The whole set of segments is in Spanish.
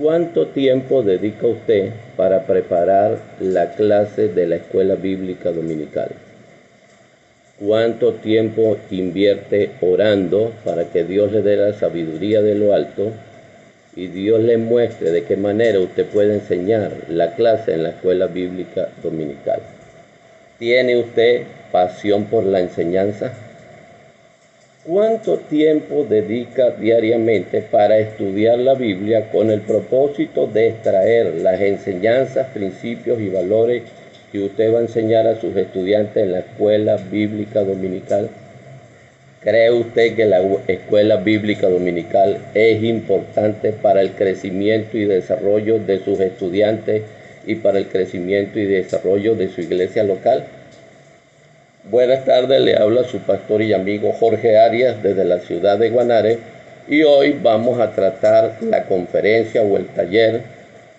¿Cuánto tiempo dedica usted para preparar la clase de la escuela bíblica dominical? ¿Cuánto tiempo invierte orando para que Dios le dé la sabiduría de lo alto y Dios le muestre de qué manera usted puede enseñar la clase en la escuela bíblica dominical? ¿Tiene usted pasión por la enseñanza? ¿Cuánto tiempo dedica diariamente para estudiar la Biblia con el propósito de extraer las enseñanzas, principios y valores que usted va a enseñar a sus estudiantes en la escuela bíblica dominical? ¿Cree usted que la escuela bíblica dominical es importante para el crecimiento y desarrollo de sus estudiantes y para el crecimiento y desarrollo de su iglesia local? Buenas tardes, le habla su pastor y amigo Jorge Arias desde la ciudad de Guanare, y hoy vamos a tratar la conferencia o el taller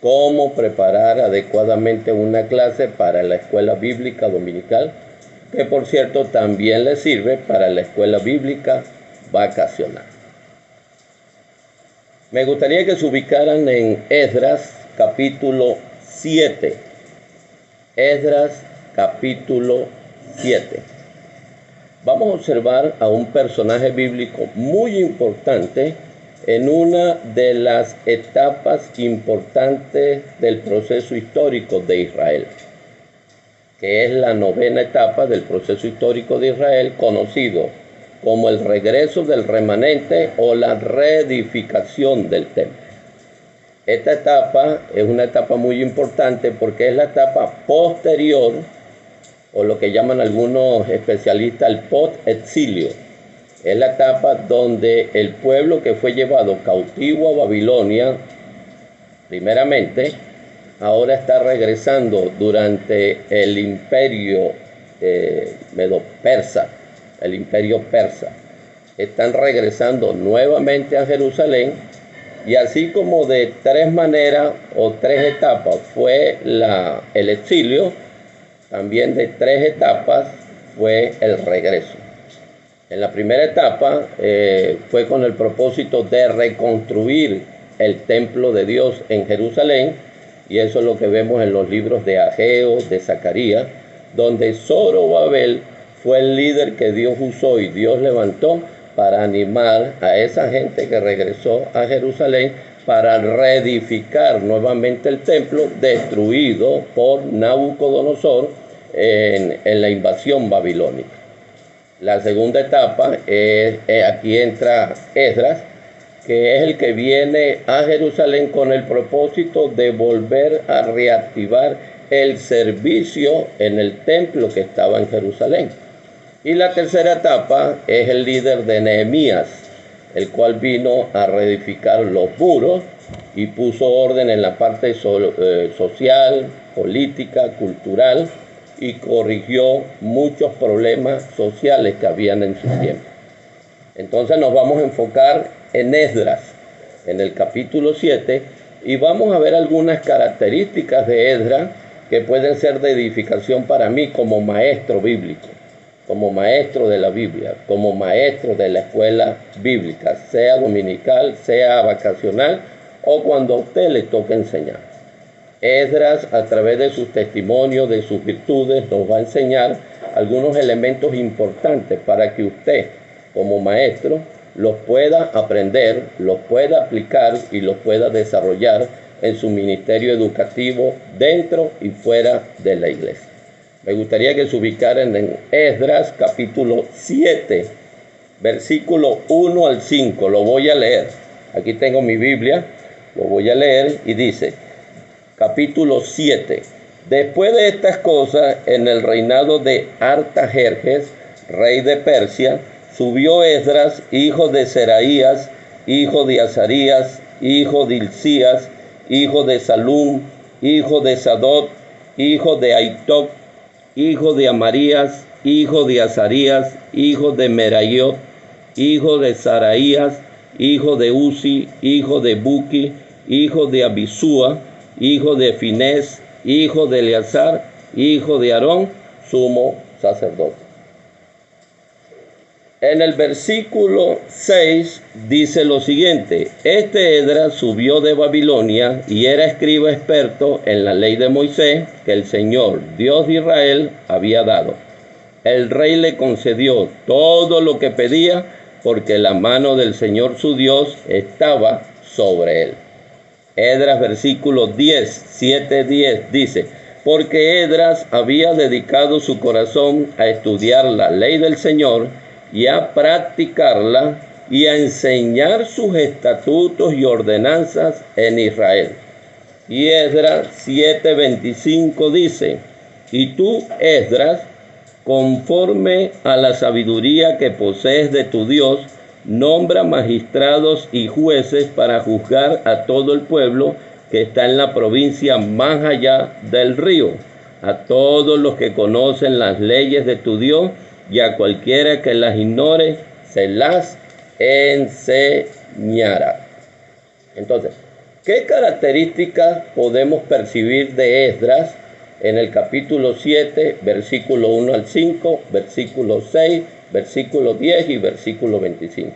cómo preparar adecuadamente una clase para la escuela bíblica dominical, que por cierto también le sirve para la escuela bíblica vacacional. Me gustaría que se ubicaran en Esdras capítulo 7. Esdras capítulo 7. Vamos a observar a un personaje bíblico muy importante en una de las etapas importantes del proceso histórico de Israel, que es la 9ª etapa del proceso histórico de Israel, conocido como el regreso del remanente o la reedificación del templo. Esta etapa es una etapa muy importante porque es la etapa posterior, o lo que llaman algunos especialistas el post-exilio. Es la etapa donde el pueblo que fue llevado cautivo a Babilonia, primeramente, ahora está regresando durante el imperio medo-persa, el imperio persa. Están regresando nuevamente a Jerusalén, y así como de 3 maneras o 3 etapas fue el exilio, también de 3 etapas fue el regreso. En la primera etapa fue con el propósito de reconstruir el templo de Dios en Jerusalén, y eso es lo que vemos en los libros de Ageo, de Zacarías, donde Zorobabel fue el líder que Dios usó y Dios levantó para animar a esa gente que regresó a Jerusalén para reedificar nuevamente el templo destruido por Nabucodonosor en la invasión babilónica. La segunda etapa aquí entra Esdras, que es el que viene a Jerusalén con el propósito de volver a reactivar el servicio en el templo que estaba en Jerusalén. Y la tercera etapa es el líder de Nehemías, el cual vino a reedificar los muros y puso orden en la parte social, política, cultural, y corrigió muchos problemas sociales que habían en su tiempo. Entonces nos vamos a enfocar en Esdras, en el capítulo 7, y vamos a ver algunas características de Esdras que pueden ser de edificación para mí como maestro bíblico, como maestro de la Biblia, como maestro de la escuela bíblica, sea dominical, sea vacacional o cuando a usted le toque enseñar. Esdras, a través de sus testimonios, de sus virtudes, nos va a enseñar algunos elementos importantes para que usted, como maestro, los pueda aprender, los pueda aplicar y los pueda desarrollar en su ministerio educativo dentro y fuera de la iglesia. Me gustaría que se ubicaran en Esdras capítulo 7, versículo 1 al 5. Lo voy a leer. Aquí tengo mi Biblia, lo voy a leer y dice, capítulo 7. Después de estas cosas, en el reinado de Artajerjes, rey de Persia, subió Esdras, hijo de Seraías, hijo de Azarías, hijo de Hilcías, hijo de Salum, hijo de Sadot, hijo de Aitoc, hijo de Amarías, hijo de Azarías, hijo de Merayot, hijo de Saraías, hijo de Uzi, hijo de Buki, hijo de Abisúa, hijo de Finés, hijo de Eleazar, hijo de Aarón, sumo sacerdote. En el versículo 6 dice lo siguiente: este Esdras subió de Babilonia y era escriba experto en la ley de Moisés que el Señor, Dios de Israel, había dado. El rey le concedió todo lo que pedía porque la mano del Señor su Dios estaba sobre él. Esdras versículo 10, 7-10 dice: porque Esdras había dedicado su corazón a estudiar la ley del Señor y a practicarla y a enseñar sus estatutos y ordenanzas en Israel. Y Esdras 7:25 dice: y tú, Esdras, conforme a la sabiduría que posees de tu Dios, nombra magistrados y jueces para juzgar a todo el pueblo que está en la provincia más allá del río, a todos los que conocen las leyes de tu Dios, y a cualquiera que las ignore, se las enseñará. Entonces, ¿qué características podemos percibir de Esdras en el capítulo 7, versículo 1 al 5, versículo 6, versículo 10 y versículo 25?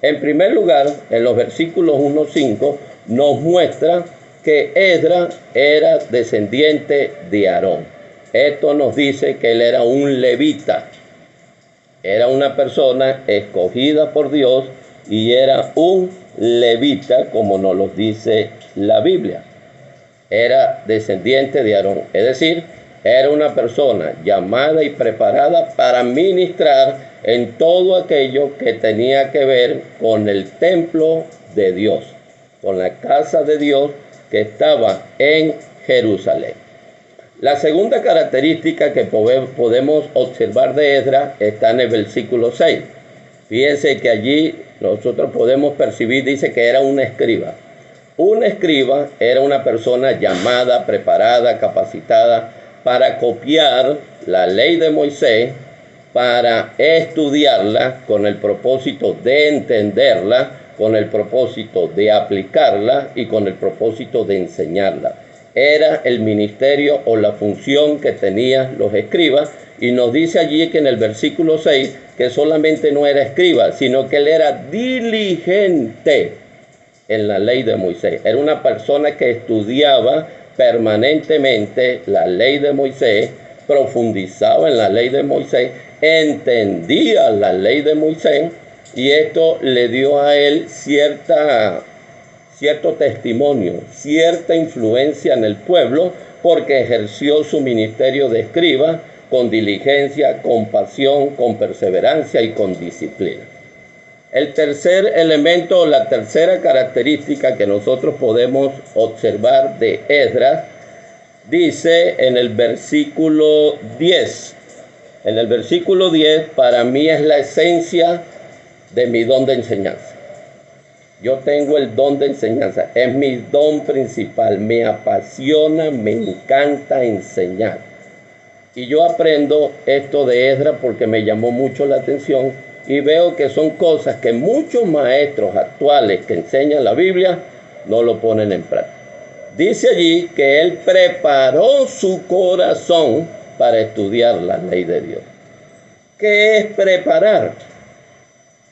En primer lugar, en los versículos 1 al 5 nos muestra que Esdras era descendiente de Aarón. Esto nos dice que él era un levita. Era una persona escogida por Dios y era un levita, como nos lo dice la Biblia. Era descendiente de Aarón, es decir, era una persona llamada y preparada para ministrar en todo aquello que tenía que ver con el templo de Dios, con la casa de Dios que estaba en Jerusalén. La segunda característica que podemos observar de Esdras está en el versículo 6. Fíjense que allí nosotros podemos percibir, dice que era un escriba. Un escriba era una persona llamada, preparada, capacitada para copiar la ley de Moisés, para estudiarla con el propósito de entenderla, con el propósito de aplicarla y con el propósito de enseñarla. Era el ministerio o la función que tenían los escribas, y nos dice allí que en el versículo 6 que solamente no era escriba, sino que él era diligente en la ley de Moisés. Era una persona que estudiaba permanentemente la ley de Moisés, profundizaba en la ley de Moisés, entendía la ley de Moisés, y esto le dio a él cierto testimonio, cierta influencia en el pueblo, porque ejerció su ministerio de escriba con diligencia, con pasión, con perseverancia y con disciplina. El tercer elemento, la tercera característica que nosotros podemos observar de Esdras, dice en el versículo 10. En el versículo 10, para mí es la esencia de mi don de enseñanza. Yo tengo el don de enseñanza, es mi don principal, me apasiona, me encanta enseñar. Y yo aprendo esto de Esdras porque me llamó mucho la atención y veo que son cosas que muchos maestros actuales que enseñan la Biblia no lo ponen en práctica. Dice allí que él preparó su corazón para estudiar la ley de Dios. ¿Qué es preparar?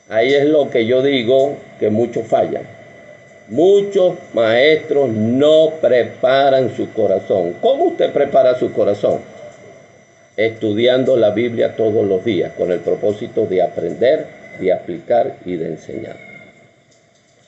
Ahí es lo que yo digo que muchos fallan. Muchos maestros no preparan su corazón. ¿Cómo usted prepara su corazón? Estudiando la Biblia todos los días con el propósito de aprender, de aplicar y de enseñar.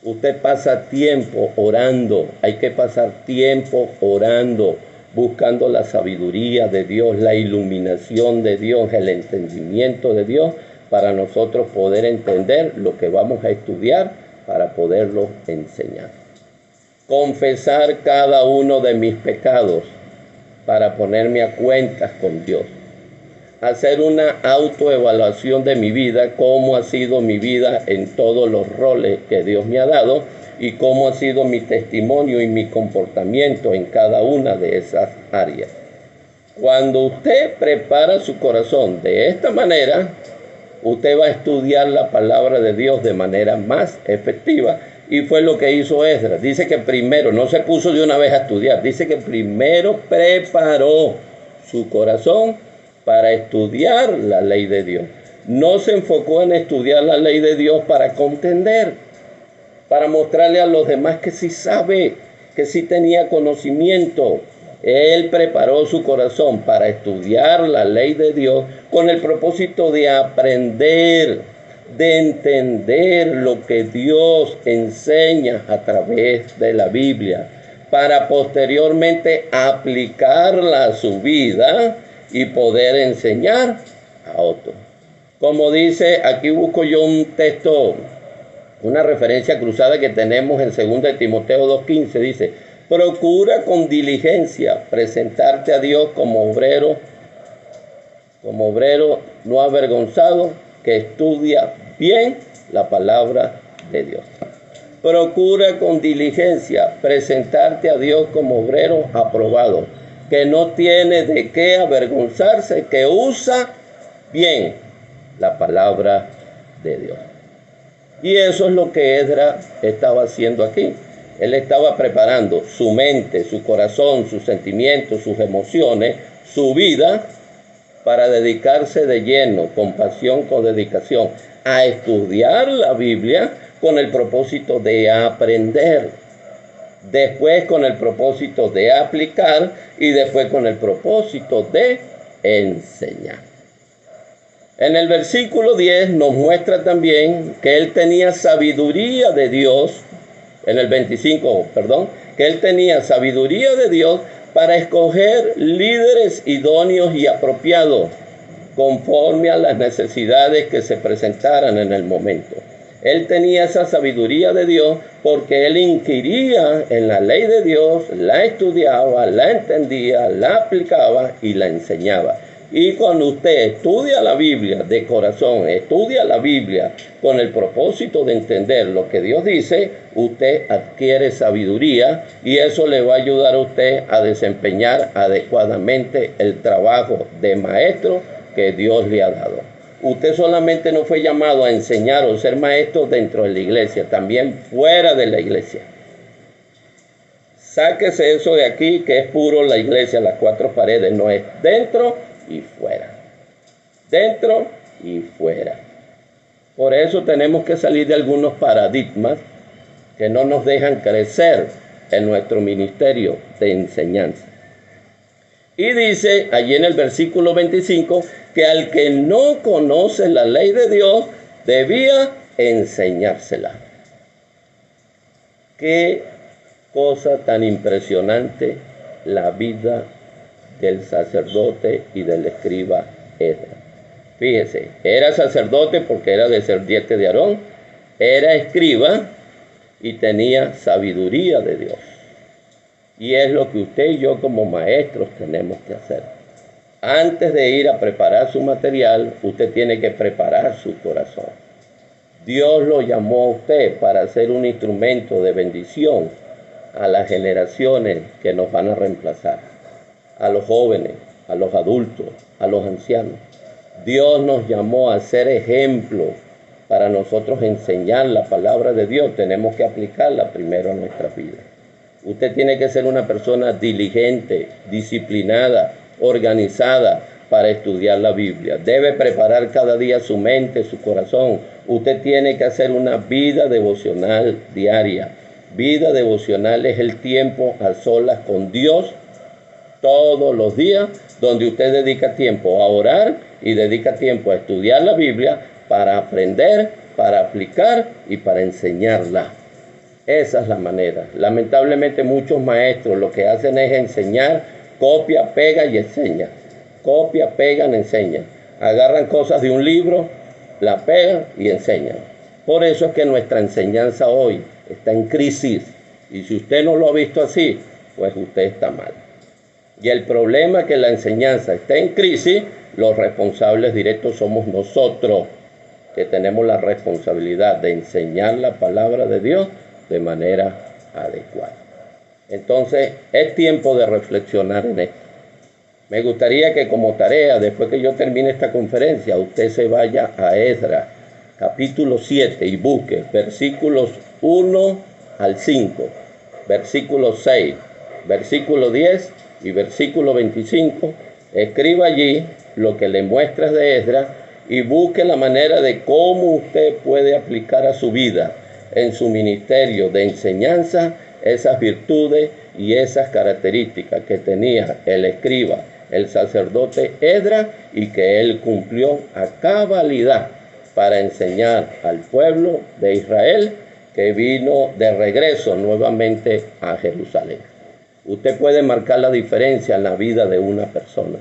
Usted pasa tiempo orando, hay que pasar tiempo orando, buscando la sabiduría de Dios, la iluminación de Dios, el entendimiento de Dios, para nosotros poder entender lo que vamos a estudiar, para poderlo enseñar. Confesar cada uno de mis pecados para ponerme a cuentas con Dios. Hacer una autoevaluación de mi vida, cómo ha sido mi vida en todos los roles que Dios me ha dado y cómo ha sido mi testimonio y mi comportamiento en cada una de esas áreas. Cuando usted prepara su corazón de esta manera, usted va a estudiar la palabra de Dios de manera más efectiva. Y fue lo que hizo Esdras. Dice que primero, no se puso de una vez a estudiar, dice que primero preparó su corazón para estudiar la ley de Dios. no se enfocó en estudiar la ley de Dios para contender, para mostrarle a los demás que sí sabe, que sí tenía conocimiento. Él preparó su corazón para estudiar la ley de Dios con el propósito de aprender, de entender lo que Dios enseña a través de la Biblia, para posteriormente aplicarla a su vida y poder enseñar a otros. Como dice, aquí busco yo un texto, una referencia cruzada que tenemos en 2 de Timoteo 2:15, dice: procura con diligencia presentarte a Dios como obrero no avergonzado, que estudia bien la palabra de Dios. Procura con diligencia presentarte a Dios como obrero aprobado, que no tiene de qué avergonzarse, que usa bien la palabra de Dios. Y eso es lo que Esdras estaba haciendo aquí. Él estaba preparando su mente, su corazón, sus sentimientos, sus emociones, su vida, para dedicarse de lleno, con pasión, con dedicación, a estudiar la Biblia con el propósito de aprender, después con el propósito de aplicar y después con el propósito de enseñar. En el versículo 10 nos muestra también que él tenía sabiduría de Dios, en el 25, que él tenía sabiduría de Dios para escoger líderes idóneos y apropiados, conforme a las necesidades que se presentaran en el momento. Él tenía esa sabiduría de Dios porque él inquiría en la ley de Dios, la estudiaba, la entendía, la aplicaba y la enseñaba. Y cuando usted estudia la Biblia de corazón, estudia la Biblia con el propósito de entender lo que Dios dice, usted adquiere sabiduría y eso le va a ayudar a usted a desempeñar adecuadamente el trabajo de maestro que Dios le ha dado. Usted solamente no fue llamado a enseñar o ser maestro dentro de la iglesia, también fuera de la iglesia. Sáquese eso de aquí, que es puro la iglesia, las cuatro paredes, no es dentro y fuera. Dentro y fuera. Por eso tenemos que salir de algunos paradigmas que no nos dejan crecer en nuestro ministerio de enseñanza. Y dice allí en el versículo 25 que al que no conoce la ley de Dios debía enseñársela. Qué cosa tan impresionante la vida del sacerdote y del escriba Esdras. Fíjese, era sacerdote porque era descendiente de Aarón, era escriba y tenía sabiduría de Dios. Y es lo que usted y yo como maestros tenemos que hacer. Antes de ir a preparar su material, usted tiene que preparar su corazón. Dios lo llamó a usted para ser un instrumento de bendición a las generaciones que nos van a reemplazar, a los jóvenes, a los adultos, a los ancianos. Dios nos llamó a ser ejemplo para nosotros enseñar la palabra de Dios. Tenemos que aplicarla primero a nuestra vida. Usted tiene que ser una persona diligente, disciplinada, organizada para estudiar la Biblia. Debe preparar cada día su mente, su corazón. Usted tiene que hacer una vida devocional diaria. Vida devocional es el tiempo a solas con Dios todos los días, donde usted dedica tiempo a orar y dedica tiempo a estudiar la Biblia para aprender, para aplicar y para enseñarla. Esa es la manera. Lamentablemente muchos maestros lo que hacen es enseñar, copia, pega y enseña. Copia, pegan, enseñan. Agarran cosas de un libro, la pegan y enseñan. Por eso es que nuestra enseñanza hoy está en crisis. Y si usted no lo ha visto así, pues usted está mal. Y el problema es que la enseñanza está en crisis, los responsables directos somos nosotros, que tenemos la responsabilidad de enseñar la palabra de Dios de manera adecuada. Entonces, es tiempo de reflexionar en esto. Me gustaría que como tarea, después que yo termine esta conferencia, usted se vaya a Esdras, capítulo 7, y busque versículos 1 al 5, versículo 6, versículo 10 y versículo 25. Escriba allí lo que le muestras de Esdras y busque la manera de cómo usted puede aplicar a su vida, en su ministerio de enseñanza, esas virtudes y esas características que tenía el escriba, el sacerdote Esdras, y que él cumplió a cabalidad para enseñar al pueblo de Israel que vino de regreso nuevamente a Jerusalén. Usted puede marcar la diferencia en la vida de una persona.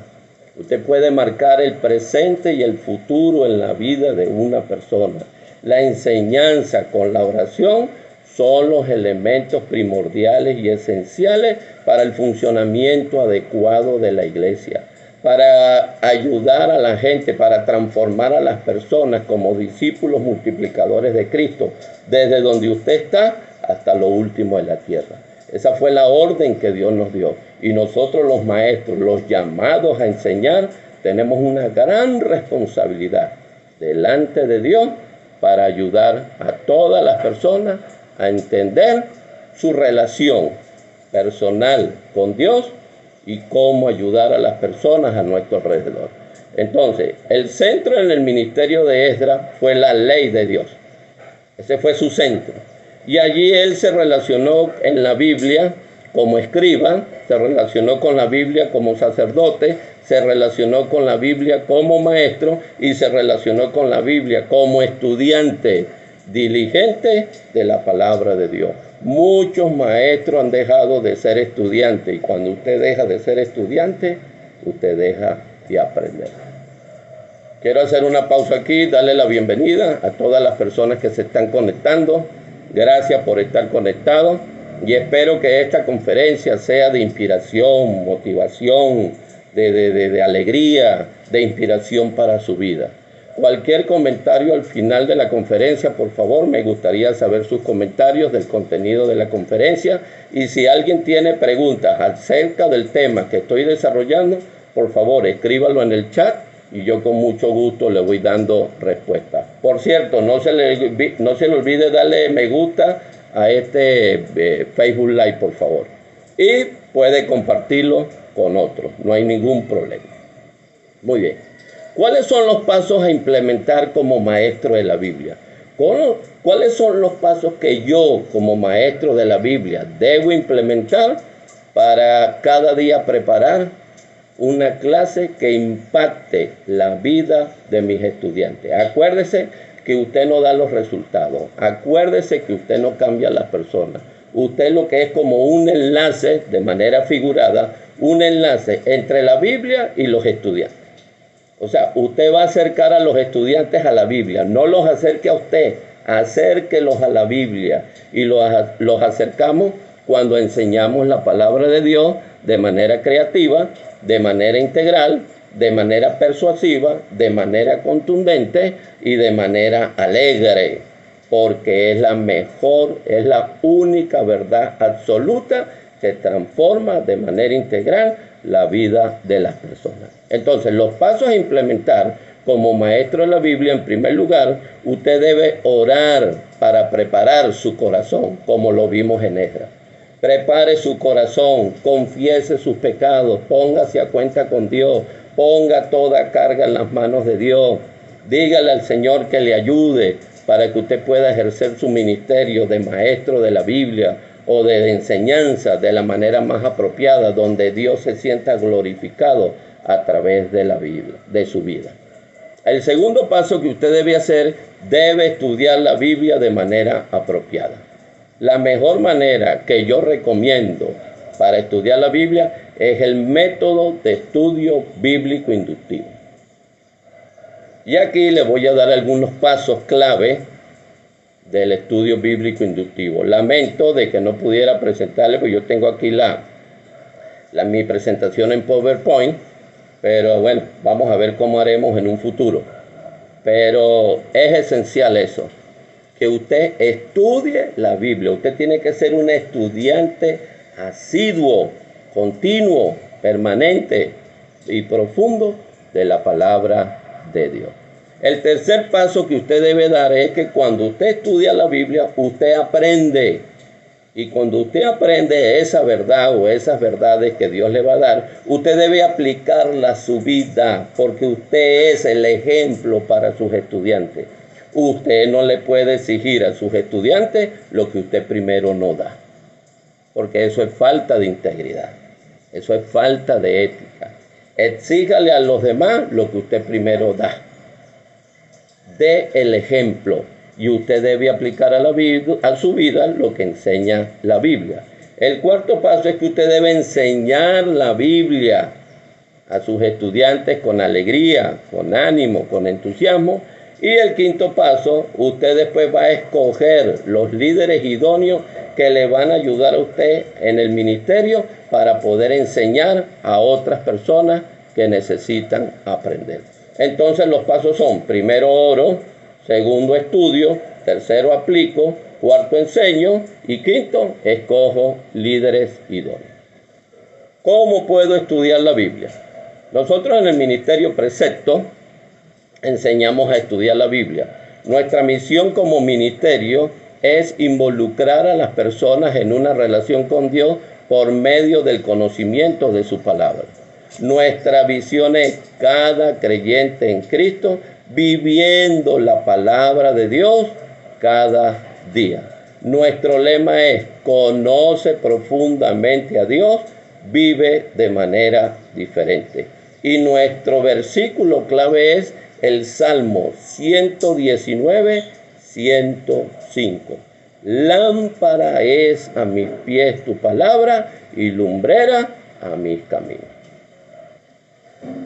Usted puede marcar el presente y el futuro en la vida de una persona. La enseñanza con la oración son los elementos primordiales y esenciales para el funcionamiento adecuado de la iglesia, para ayudar a la gente, para transformar a las personas como discípulos multiplicadores de Cristo, desde donde usted está hasta lo último de la tierra. Esa fue la orden que Dios nos dio. Y nosotros los maestros, los llamados a enseñar, tenemos una gran responsabilidad delante de Dios para ayudar a todas las personas a entender su relación personal con Dios y cómo ayudar a las personas a nuestro alrededor. Entonces, el centro en el ministerio de Esdras fue la ley de Dios. Ese fue su centro. Y allí él se relacionó en la Biblia como escriba, se relacionó con la Biblia como sacerdote, se relacionó con la Biblia como maestro y se relacionó con la Biblia como estudiante diligente de la palabra de Dios. Muchos maestros han dejado de ser estudiantes, y cuando usted deja de ser estudiante, usted deja de aprender. Quiero hacer una pausa aquí, darle la bienvenida a todas las personas que se están conectando. Gracias por estar conectados y espero que esta conferencia sea de inspiración, motivación, de alegría, de inspiración para su vida. Cualquier comentario al final de la conferencia, por favor, me gustaría saber sus comentarios del contenido de la conferencia. Y si alguien tiene preguntas acerca del tema que estoy desarrollando, por favor, escríbalo en el chat y yo con mucho gusto le voy dando respuesta. Por cierto, no se le olvide darle me gusta a este Facebook Live, por favor. Y puede compartirlo con otros, no hay ningún problema. Muy bien. ¿Cuáles son los pasos a implementar como maestro de la Biblia? ¿Cuáles son los pasos que yo como maestro de la Biblia debo implementar para cada día preparar una clase que impacte la vida de mis estudiantes? Acuérdese que usted no da los resultados. Acuérdese que usted no cambia a las personas. Usted lo que es como un enlace, de manera figurada, un enlace entre la Biblia y los estudiantes. O sea, usted va a acercar a los estudiantes a la Biblia, no los acerque a usted, acérquelos a la Biblia. Y los acercamos cuando enseñamos la palabra de Dios de manera creativa, de manera integral, de manera persuasiva, de manera contundente y de manera alegre, porque es la mejor, es la única verdad absoluta que transforma de manera integral la vida de las personas. Entonces, los pasos a implementar como maestro de la Biblia: en primer lugar, usted debe orar para preparar su corazón, como lo vimos en Esdras. Prepare su corazón, confiese sus pecados, póngase a cuenta con Dios, ponga toda carga en las manos de Dios, dígale al Señor que le ayude para que usted pueda ejercer su ministerio de maestro de la Biblia o de enseñanza de la manera más apropiada, donde Dios se sienta glorificado a través de la Biblia, de su vida. El segundo paso que usted debe hacer, debe estudiar la Biblia de manera apropiada. La mejor manera que yo recomiendo para estudiar la Biblia es el método de estudio bíblico inductivo. Y aquí le voy a dar algunos pasos clave del estudio bíblico inductivo. Lamento de que no pudiera presentarle, porque yo tengo aquí mi presentación en PowerPoint, pero bueno, vamos a ver cómo haremos en un futuro. Pero es esencial eso, que usted estudie la Biblia. Usted tiene que ser un estudiante asiduo, continuo, permanente y profundo de la palabra de Dios. El tercer paso que usted debe dar es que cuando usted estudia la Biblia, usted aprende. Y cuando usted aprende esa verdad o esas verdades que Dios le va a dar, usted debe aplicarla a su vida, porque usted es el ejemplo para sus estudiantes. Usted no le puede exigir a sus estudiantes lo que usted primero no da, porque eso es falta de integridad, eso es falta de ética. Exíjale a los demás lo que usted primero da. Dé el ejemplo. Y usted debe aplicar a su vida lo que enseña la Biblia. El cuarto paso es que usted debe enseñar la Biblia a sus estudiantes con alegría, con ánimo, con entusiasmo. Y el quinto paso, usted después va a escoger los líderes idóneos que le van a ayudar a usted en el ministerio para poder enseñar a otras personas que necesitan aprender. Entonces los pasos son: primero oro, segundo estudio, tercero aplico, cuarto enseño y quinto escojo líderes idóneos. ¿Cómo puedo estudiar la Biblia? Nosotros en el Ministerio Precepto enseñamos a estudiar la Biblia. Nuestra misión como ministerio es involucrar a las personas en una relación con Dios por medio del conocimiento de su palabra. Nuestra visión es cada creyente en Cristo viviendo la palabra de Dios cada día. Nuestro lema es: conoce profundamente a Dios, vive de manera diferente. Y nuestro versículo clave es el Salmo 119, 105. Lámpara es a mis pies tu palabra y lumbrera a mis caminos.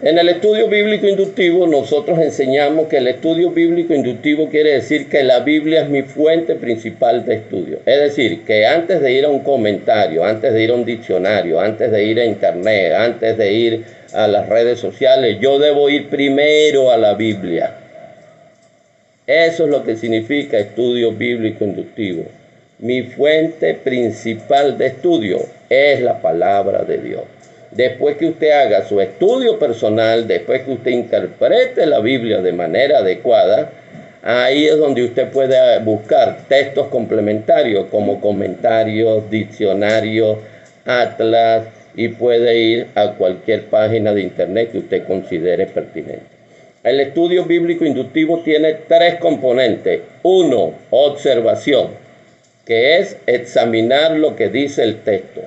En el estudio bíblico inductivo nosotros enseñamos que el estudio bíblico inductivo quiere decir que la Biblia es mi fuente principal de estudio. Es decir, que antes de ir a un comentario, antes de ir a un diccionario, antes de ir a internet, antes de ir a las redes sociales, yo debo ir primero a la Biblia. Eso es lo que significa estudio bíblico inductivo. Mi fuente principal de estudio es la palabra de Dios. Después que usted haga su estudio personal, después que usted interprete la Biblia de manera adecuada, ahí es donde usted puede buscar textos complementarios como comentarios, diccionarios, atlas, y puede ir a cualquier página de internet que usted considere pertinente. El estudio bíblico inductivo tiene tres componentes. Uno, observación, que es examinar lo que dice el texto.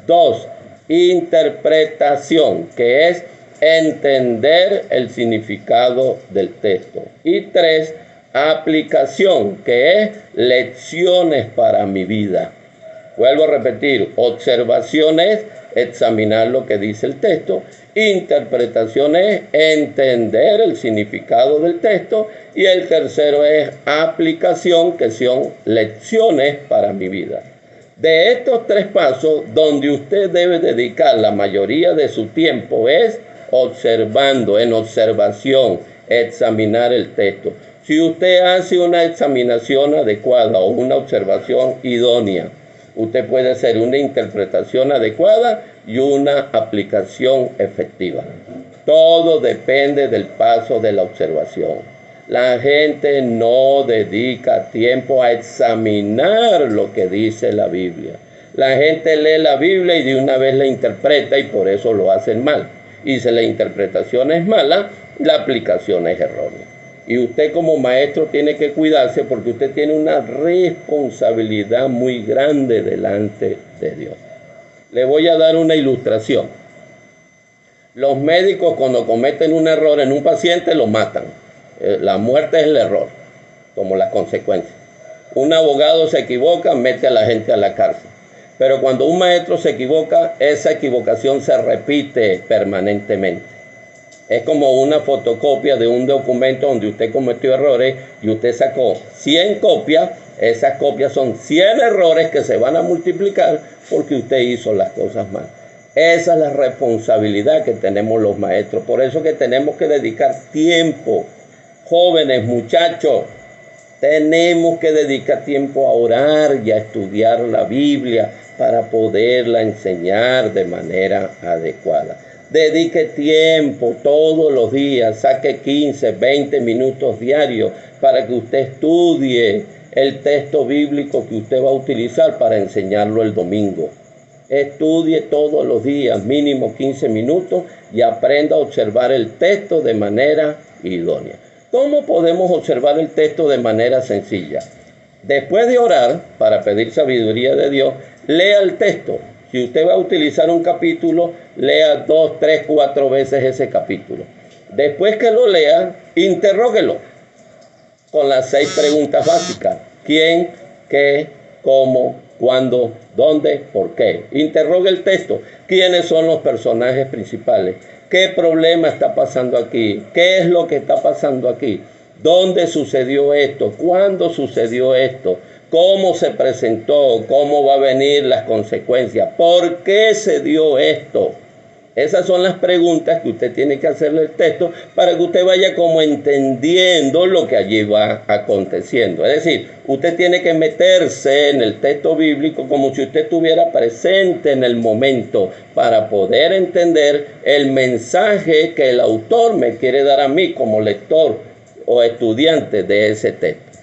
Dos, interpretación, que es entender el significado del texto. Y tres, aplicación, que es lecciones para mi vida. Vuelvo a repetir: observación es examinar lo que dice el texto, interpretación es entender el significado del texto, y el tercero es aplicación, que son lecciones para mi vida. De estos tres pasos, donde usted debe dedicar la mayoría de su tiempo es observando, en observación, examinar el texto. Si usted hace una examinación adecuada o una observación idónea, usted puede hacer una interpretación adecuada y una aplicación efectiva. Todo depende del paso de la observación. La gente no dedica tiempo a examinar lo que dice la Biblia. La gente lee la Biblia y de una vez la interpreta, y por eso lo hacen mal. Y si la interpretación es mala, la aplicación es errónea. Y usted como maestro tiene que cuidarse, porque usted tiene una responsabilidad muy grande delante de Dios. Le voy a dar una ilustración. Los médicos, cuando cometen un error en un paciente, lo matan. La muerte es el error, como las consecuencias. Un abogado se equivoca, mete a la gente a la cárcel. Pero cuando un maestro se equivoca, esa equivocación se repite permanentemente. Es como una fotocopia de un documento donde usted cometió errores y usted sacó 100 copias. Esas copias son 100 errores que se van a multiplicar porque usted hizo las cosas mal. Esa es la responsabilidad que tenemos los maestros. Por eso que tenemos que dedicar tiempo. Jóvenes, muchachos, tenemos que dedicar tiempo a orar y a estudiar la Biblia para poderla enseñar de manera adecuada. Dedique tiempo todos los días, saque 15, 20 minutos diarios para que usted estudie el texto bíblico que usted va a utilizar para enseñarlo el domingo. Estudie todos los días, mínimo 15 minutos, y aprenda a observar el texto de manera idónea. ¿Cómo podemos observar el texto de manera sencilla? Después de orar para pedir sabiduría de Dios, lea el texto. Si usted va a utilizar un capítulo, lea 2, 3, 4 veces ese capítulo. Después que lo lea, interróguelo con las 6 preguntas básicas. ¿Quién? ¿Qué? ¿Cómo? ¿Cuándo? ¿Dónde? ¿Por qué? Interrogue el texto. ¿Quiénes son los personajes principales? ¿Qué problema está pasando aquí? ¿Qué es lo que está pasando aquí? ¿Dónde sucedió esto? ¿Cuándo sucedió esto? ¿Cómo se presentó? ¿Cómo va a venir las consecuencias? ¿Por qué se dio esto? Esas son las preguntas que usted tiene que hacerle al texto para que usted vaya como entendiendo lo que allí va aconteciendo. Es decir, usted tiene que meterse en el texto bíblico como si usted estuviera presente en el momento para poder entender el mensaje que el autor me quiere dar a mí como lector o estudiante de ese texto.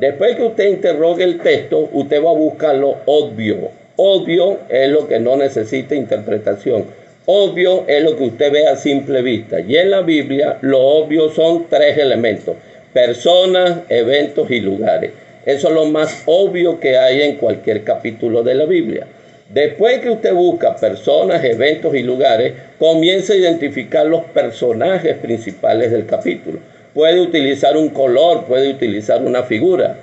Después que usted interrogue el texto, usted va a buscar lo obvio. Obvio es lo que no necesita interpretación. Obvio es lo que usted ve a simple vista. Y en la Biblia, lo obvio son 3 elementos: personas, eventos y lugares. Eso es lo más obvio que hay en cualquier capítulo de la Biblia. Después que usted busca personas, eventos y lugares, comienza a identificar los personajes principales del capítulo. Puede utilizar un color, puede utilizar una figura.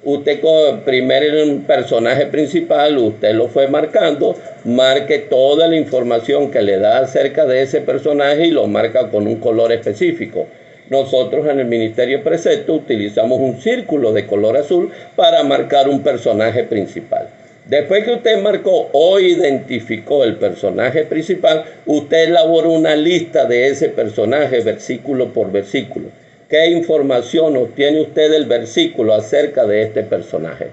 Usted primero en un personaje principal, usted lo fue marcando, marque toda la información que le da acerca de ese personaje y lo marca con un color específico. Nosotros en el Ministerio Precepto utilizamos un círculo de color azul para marcar un personaje principal. Después que usted marcó o identificó el personaje principal, usted elabora una lista de ese personaje versículo por versículo. ¿Qué información obtiene usted del versículo acerca de este personaje?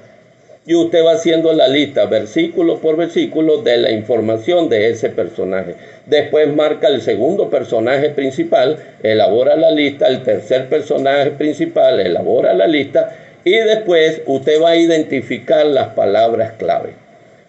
Y usted va haciendo la lista versículo por versículo de la información de ese personaje. Después marca el segundo personaje principal, elabora la lista, el tercer personaje principal, elabora la lista, y después usted va a identificar las palabras clave.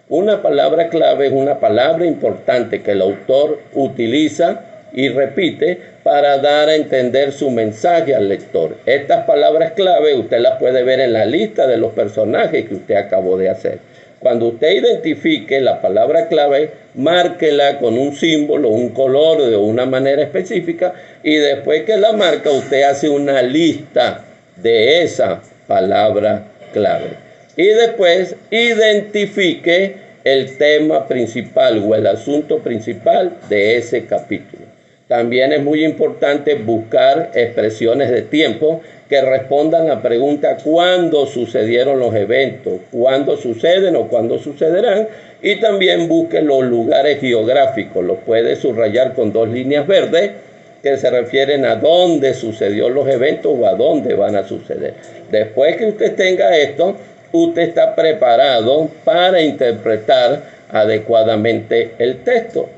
Una palabra clave es una palabra importante que el autor utiliza y repite para dar a entender su mensaje al lector. Estas palabras clave usted las puede ver en la lista de los personajes que usted acabó de hacer. Cuando usted identifique la palabra clave, márquela con un símbolo, un color de una manera específica, y después que la marca, usted hace una lista de esa palabra clave. Y después identifique el tema principal o el asunto principal de ese capítulo. También es muy importante buscar expresiones de tiempo que respondan a la pregunta ¿cuándo sucedieron los eventos? ¿Cuándo suceden o cuándo sucederán? Y también busque los lugares geográficos. Los puede subrayar con 2 líneas verdes que se refieren a dónde sucedió los eventos o a dónde van a suceder. Después que usted tenga esto, usted está preparado para interpretar adecuadamente el texto.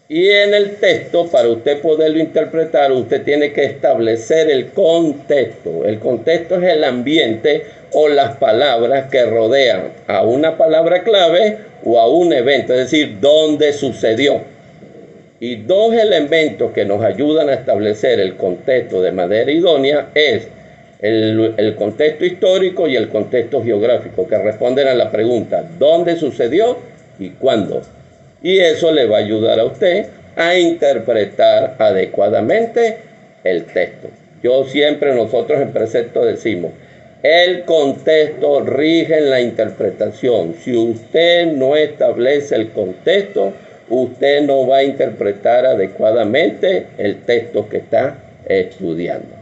Y en el texto, para usted poderlo interpretar, usted tiene que establecer el contexto. El contexto es el ambiente o las palabras que rodean a una palabra clave o a un evento, es decir, dónde sucedió. Y 2 elementos que nos ayudan a establecer el contexto de manera idónea es el contexto histórico y el contexto geográfico, que responden a la pregunta ¿dónde sucedió y cuándo? Y eso le va a ayudar a usted a interpretar adecuadamente el texto. Nosotros en Precepto decimos, el contexto rige en la interpretación. Si usted no establece el contexto, usted no va a interpretar adecuadamente el texto que está estudiando.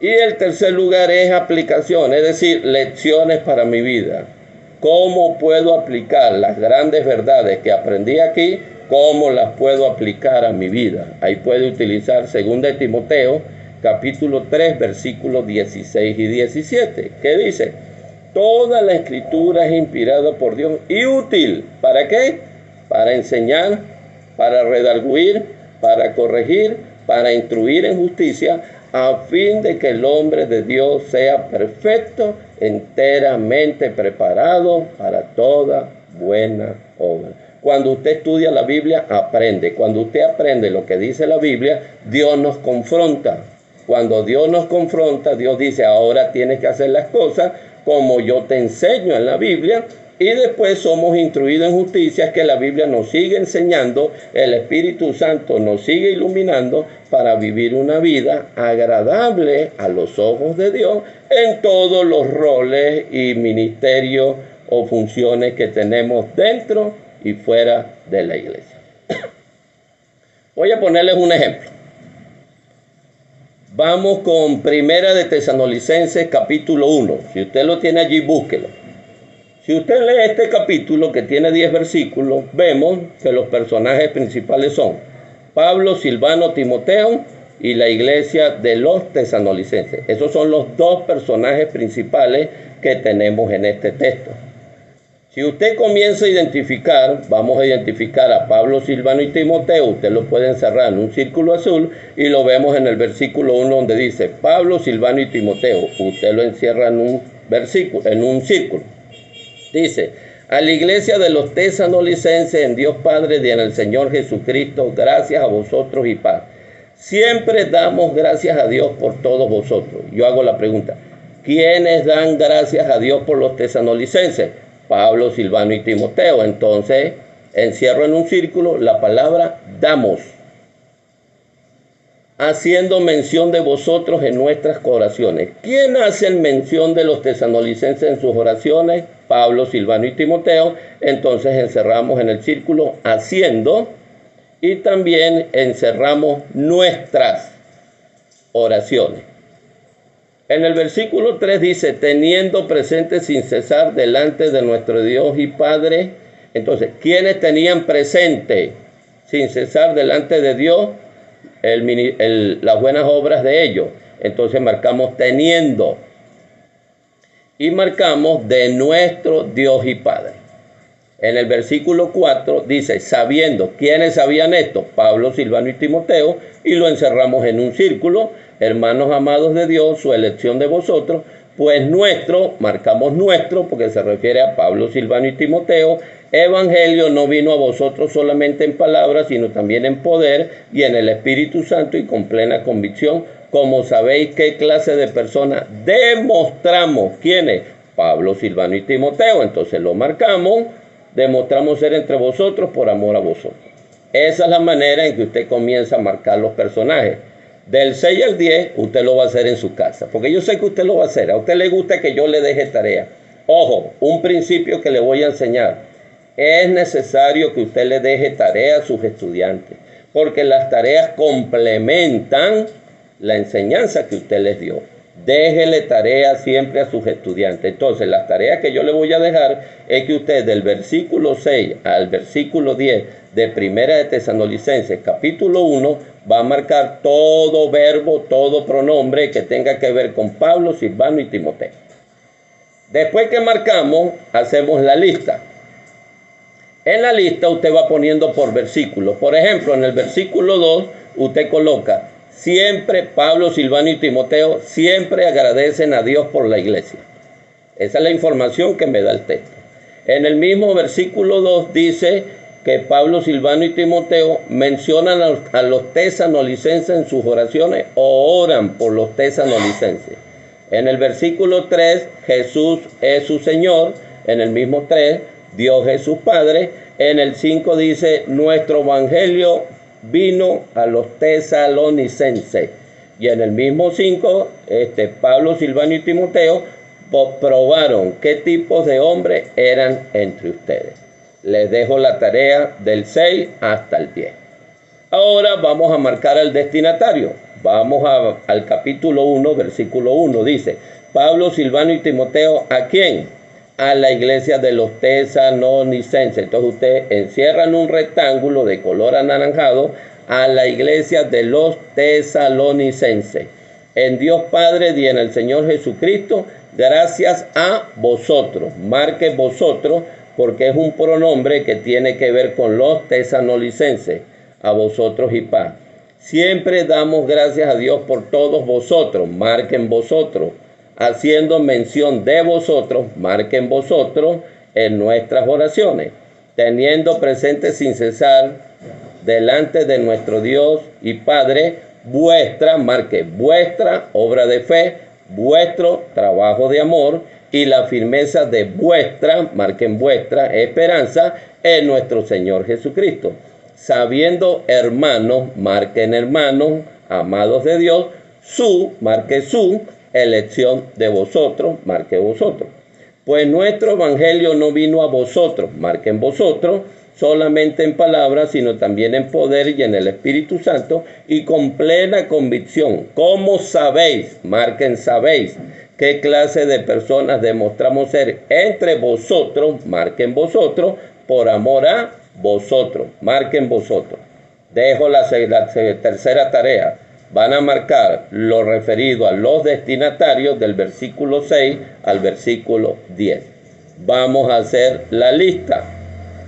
Y el tercer lugar es aplicación, es decir, lecciones para mi vida. ¿Cómo puedo aplicar las grandes verdades que aprendí aquí? ¿Cómo las puedo aplicar a mi vida? Ahí puede utilizar 2 Timoteo, capítulo 3, versículos 16 y 17, que dice, toda la escritura es inspirada por Dios y útil. ¿Para qué? Para enseñar, para redarguir, para corregir, para instruir en justicia, a fin de que el hombre de Dios sea perfecto, enteramente preparado para toda buena obra. Cuando usted estudia la Biblia, aprende. Cuando usted aprende lo que dice la Biblia, Dios nos confronta. Cuando Dios nos confronta, Dios dice, ahora tienes que hacer las cosas como yo te enseño en la Biblia. Y después somos instruidos en justicia, que la Biblia nos sigue enseñando, el Espíritu Santo nos sigue iluminando para vivir una vida agradable a los ojos de Dios en todos los roles y ministerios o funciones que tenemos dentro y fuera de la iglesia. Voy a ponerles un ejemplo. Vamos con Primera de Tesalonicenses capítulo 1. Si usted lo tiene allí, búsquelo. Si usted lee este capítulo, que tiene 10 versículos, vemos que los personajes principales son Pablo, Silvano, Timoteo y la iglesia de los tesalonicenses. Esos son los dos personajes principales que tenemos en este texto. Si usted comienza a identificar, vamos a identificar a Pablo, Silvano y Timoteo, usted lo puede encerrar en un círculo azul y lo vemos en el versículo 1 donde dice Pablo, Silvano y Timoteo. Usted lo encierra en un versículo, en un círculo. Dice, a la iglesia de los tesalonicenses en Dios Padre y en el Señor Jesucristo, gracias a vosotros y paz. Siempre damos gracias a Dios por todos vosotros. Yo hago la pregunta, ¿quiénes dan gracias a Dios por los tesalonicenses? Pablo, Silvano y Timoteo. Entonces, encierro en un círculo la palabra damos, haciendo mención de vosotros en nuestras oraciones. ¿Quién hace mención de los tesalonicenses en sus oraciones? Pablo, Silvano y Timoteo. Entonces encerramos en el círculo haciendo y también encerramos nuestras oraciones. En el versículo 3 dice, teniendo presente sin cesar delante de nuestro Dios y Padre. Entonces, ¿quiénes tenían presente sin cesar delante de Dios las buenas obras de ellos? Entonces marcamos teniendo y marcamos de nuestro Dios y Padre. En el versículo 4 dice, sabiendo. ¿Quiénes sabían esto? Pablo, Silvano y Timoteo, y lo encerramos en un círculo. Hermanos amados de Dios, su elección de vosotros, pues nuestro, marcamos nuestro, porque se refiere a Pablo, Silvano y Timoteo, evangelio no vino a vosotros solamente en palabras, sino también en poder y en el Espíritu Santo y con plena convicción, como sabéis qué clase de personas demostramos. ¿Quiénes? Pablo, Silvano y Timoteo. Entonces lo marcamos, demostramos ser entre vosotros por amor a vosotros. Esa es la manera en que usted comienza a marcar los personajes. Del 6 al 10, usted lo va a hacer en su casa, porque yo sé que usted lo va a hacer. A usted le gusta que yo le deje tarea. Ojo, un principio que le voy a enseñar. Es necesario que usted le deje tarea a sus estudiantes, porque las tareas complementan la enseñanza que usted les dio. Déjele tarea siempre a sus estudiantes. Entonces, las tareas que yo le voy a dejar es que usted del versículo 6 al versículo 10 de Primera de Tesalonicenses, capítulo 1, va a marcar todo verbo, todo pronombre que tenga que ver con Pablo, Silvano y Timoteo. Después que marcamos, hacemos la lista. En la lista usted va poniendo por versículo. Por ejemplo, en el versículo 2, usted coloca, siempre Pablo, Silvano y Timoteo siempre agradecen a Dios por la iglesia. Esa es la información que me da el texto. En el mismo versículo 2 dice que Pablo, Silvano y Timoteo mencionan a los tesalonicenses en sus oraciones o oran por los tesalonicenses. En el versículo 3, Jesús es su Señor. En el mismo 3, Dios es su Padre. En el 5 dice, nuestro evangelio vino a los tesalonicenses. Y en el mismo 5, Pablo, Silvano y Timoteo probaron qué tipos de hombres eran entre ustedes. Les dejo la tarea del 6 hasta el 10. Ahora vamos a marcar al destinatario. Vamos al capítulo 1, versículo 1. Dice, Pablo, Silvano y Timoteo, ¿a quién? A la iglesia de los tesalonicenses. Entonces usted encierra en un rectángulo de color anaranjado a la iglesia de los tesalonicenses. En Dios Padre y en el Señor Jesucristo, gracias a vosotros. Marque vosotros porque es un pronombre que tiene que ver con los tesalonicenses. A vosotros y paz. Siempre damos gracias a Dios por todos vosotros, marquen vosotros, haciendo mención de vosotros, marquen vosotros en nuestras oraciones, teniendo presente sin cesar delante de nuestro Dios y Padre vuestra, marque vuestra obra de fe, vuestro trabajo de amor y la firmeza de vuestra, marquen vuestra esperanza en nuestro Señor Jesucristo. Sabiendo, hermanos, marquen hermanos, amados de Dios, marque su elección de vosotros, marque vosotros. Pues nuestro evangelio no vino a vosotros, marquen vosotros, solamente en palabras, sino también en poder y en el Espíritu Santo y con plena convicción. ¿Cómo sabéis? Marquen sabéis. ¿Qué clase de personas demostramos ser entre vosotros? Marquen vosotros, por amor a vosotros. Marquen vosotros. Dejo la tercera tarea. Van a marcar lo referido a los destinatarios del versículo 6 al versículo 10. Vamos a hacer la lista.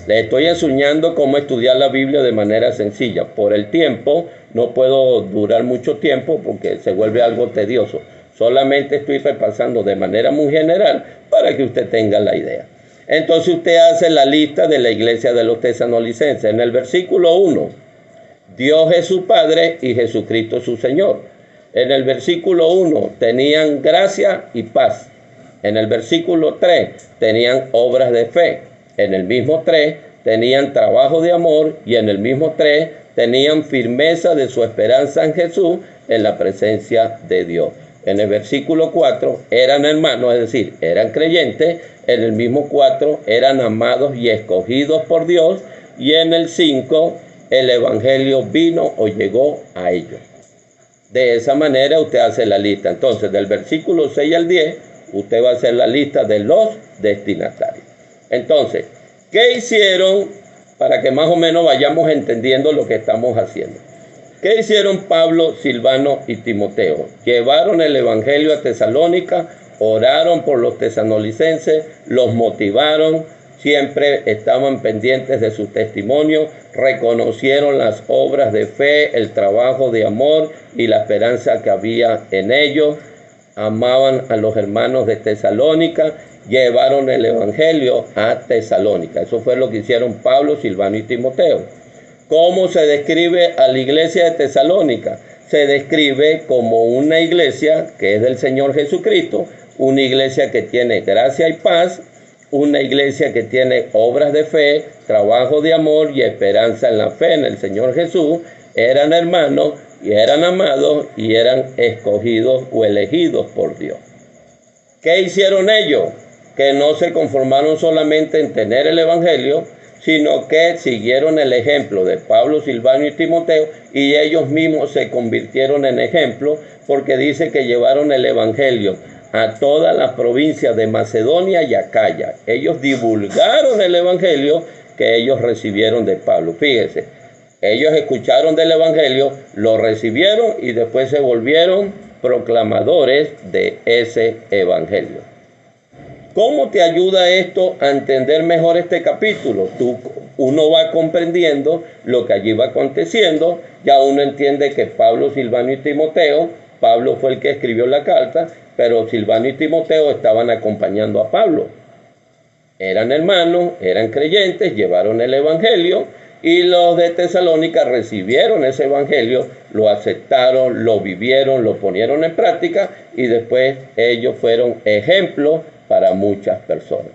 Les estoy enseñando cómo estudiar la Biblia de manera sencilla. Por el tiempo, no puedo durar mucho tiempo porque se vuelve algo tedioso. Solamente estoy repasando de manera muy general para que usted tenga la idea. Entonces usted hace la lista de la iglesia de los tesalonicenses. En el versículo 1, Dios es su Padre y Jesucristo su Señor. En el versículo 1 tenían gracia y paz. En el versículo 3 tenían obras de fe. En el mismo 3 tenían trabajo de amor y en el mismo 3 tenían firmeza de su esperanza en Jesús en la presencia de Dios. En el versículo 4 eran hermanos, es decir, eran creyentes. En el mismo 4 eran amados y escogidos por Dios. Y en el 5 el evangelio vino o llegó a ellos. De esa manera usted hace la lista. Entonces, del versículo 6 al 10, usted va a hacer la lista de los destinatarios. Entonces, ¿qué hicieron para que más o menos vayamos entendiendo lo que estamos haciendo? ¿Qué hicieron Pablo, Silvano y Timoteo? Llevaron el evangelio a Tesalónica, oraron por los tesalonicenses, los motivaron, siempre estaban pendientes de sus testimonios, reconocieron las obras de fe, el trabajo de amor y la esperanza que había en ellos, amaban a los hermanos de Tesalónica, llevaron el evangelio a Tesalónica. Eso fue lo que hicieron Pablo, Silvano y Timoteo. ¿Cómo se describe a la iglesia de Tesalónica? Se describe como una iglesia que es del Señor Jesucristo, una iglesia que tiene gracia y paz, una iglesia que tiene obras de fe, trabajo de amor y esperanza en la fe en el Señor Jesús. Eran hermanos y eran amados y eran escogidos o elegidos por Dios. ¿Qué hicieron ellos? Que no se conformaron solamente en tener el evangelio, sino que siguieron el ejemplo de Pablo, Silvano y Timoteo, y ellos mismos se convirtieron en ejemplo, porque dice que llevaron el evangelio a todas las provincias de Macedonia y Acaya. Ellos divulgaron el evangelio que ellos recibieron de Pablo. Fíjese, ellos escucharon del evangelio, lo recibieron y después se volvieron proclamadores de ese evangelio. ¿Cómo te ayuda esto a entender mejor este capítulo? Uno va comprendiendo lo que allí va aconteciendo. Ya uno entiende que Pablo, Silvano y Timoteo, Pablo fue el que escribió la carta, pero Silvano y Timoteo estaban acompañando a Pablo. Eran hermanos, eran creyentes, llevaron el evangelio y los de Tesalónica recibieron ese evangelio, lo aceptaron, lo vivieron, lo ponieron en práctica y después ellos fueron ejemplos para muchas personas.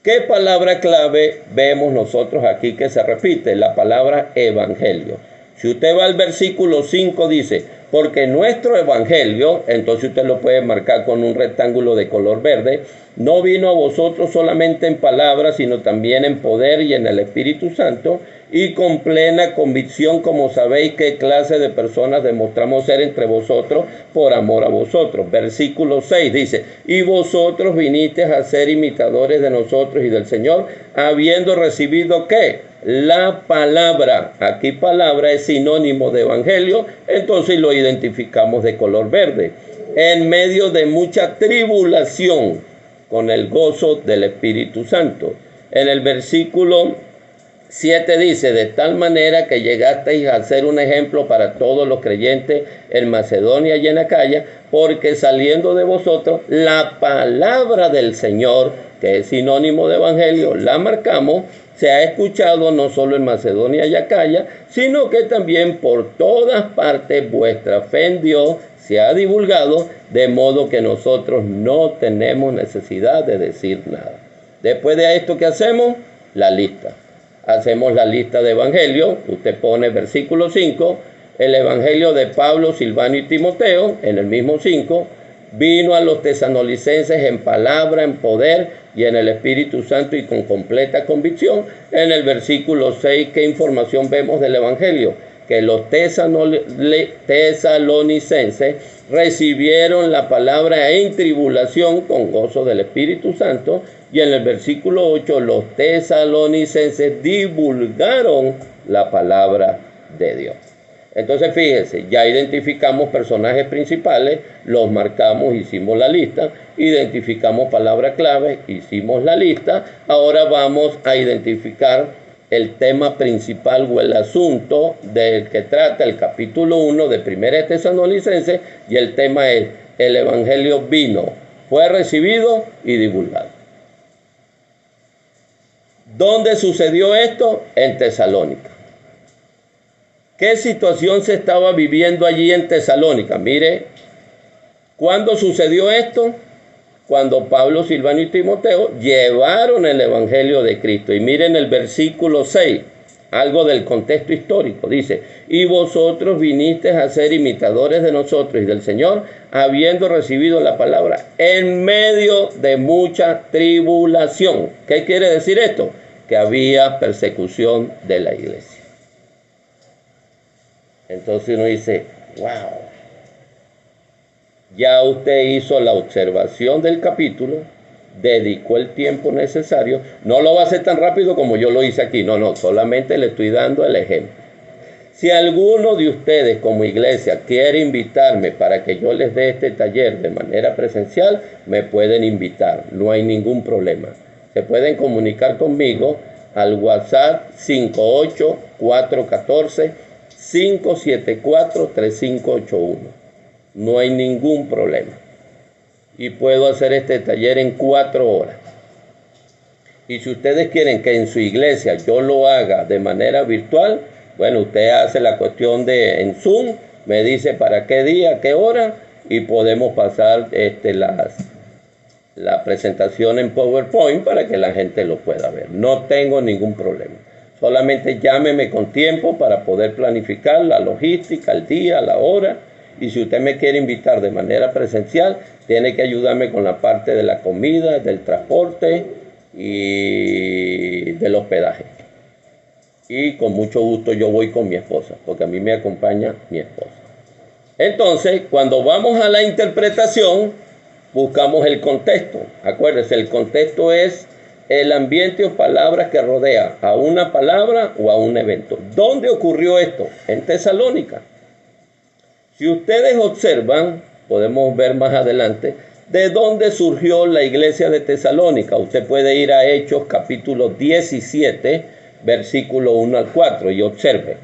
¿Qué palabra clave vemos nosotros aquí que se repite? La palabra evangelio. Si usted va al versículo 5 dice, porque nuestro evangelio, entonces usted lo puede marcar con un rectángulo de color verde, no vino a vosotros solamente en palabras, sino también en poder y en el Espíritu Santo, y con plena convicción, como sabéis qué clase de personas demostramos ser entre vosotros por amor a vosotros. Versículo 6 dice, y vosotros vinisteis a ser imitadores de nosotros y del Señor, habiendo recibido ¿qué? La palabra. Aquí palabra es sinónimo de evangelio, entonces lo identificamos de color verde. En medio de mucha tribulación, con el gozo del Espíritu Santo. En el versículo 7 dice, de tal manera que llegasteis a ser un ejemplo para todos los creyentes en Macedonia y en Acaya, porque saliendo de vosotros la palabra del Señor, que es sinónimo de evangelio, la marcamos, se ha escuchado no solo en Macedonia y Acaya, sino que también por todas partes vuestra fe en Dios se ha divulgado, de modo que nosotros no tenemos necesidad de decir nada. Después de esto, ¿qué hacemos? La lista. Hacemos la lista de evangelio. Usted pone versículo 5, el evangelio de Pablo, Silvano y Timoteo, en el mismo 5, vino a los tesalonicenses en palabra, en poder y en el Espíritu Santo y con completa convicción. En el versículo 6, ¿qué información vemos del evangelio? Que los tesalonicenses recibieron la palabra en tribulación con gozo del Espíritu Santo. Y en el versículo 8, los tesalonicenses divulgaron la palabra de Dios. Entonces fíjense, ya identificamos personajes principales, los marcamos, hicimos la lista, identificamos palabras clave, hicimos la lista. Ahora vamos a identificar el tema principal o el asunto del que trata el capítulo 1 de 1 Tesalonicenses, y el tema es: el evangelio vino, fue recibido y divulgado. ¿Dónde sucedió esto? En Tesalónica. ¿Qué situación se estaba viviendo allí en Tesalónica? Mire, ¿cuándo sucedió esto? Cuando Pablo, Silvano y Timoteo llevaron el evangelio de Cristo. Y miren el versículo 6, algo del contexto histórico. Dice: y vosotros vinisteis a ser imitadores de nosotros y del Señor, habiendo recibido la palabra en medio de mucha tribulación. ¿Qué quiere decir esto? Que había persecución de la iglesia. Entonces uno dice, wow, ya usted hizo la observación del capítulo, dedicó el tiempo necesario. No lo va a hacer tan rápido como yo lo hice aquí, no, solamente le estoy dando el ejemplo. Si alguno de ustedes como iglesia quiere invitarme para que yo les dé este taller de manera presencial, me pueden invitar, no hay ningún problema. Se pueden comunicar conmigo al WhatsApp 58-414-574-3581. No hay ningún problema. Y puedo hacer este taller en 4 horas. Y si ustedes quieren que en su iglesia yo lo haga de manera virtual, bueno, usted hace la cuestión en Zoom, me dice para qué día, qué hora, y podemos pasar la presentación en PowerPoint para que la gente lo pueda ver. No tengo ningún problema. Solamente llámeme con tiempo para poder planificar la logística, el día, la hora. Y si usted me quiere invitar de manera presencial, tiene que ayudarme con la parte de la comida, del transporte y del hospedaje. Y con mucho gusto yo voy con mi esposa, porque a mí me acompaña mi esposa. Entonces, cuando vamos a la interpretación, buscamos el contexto. Acuérdense, el contexto es el ambiente o palabras que rodea a una palabra o a un evento. ¿Dónde ocurrió esto? En Tesalónica. Si ustedes observan, podemos ver más adelante, de dónde surgió la iglesia de Tesalónica. Usted puede ir a Hechos capítulo 17, versículo 1 al 4 y observe.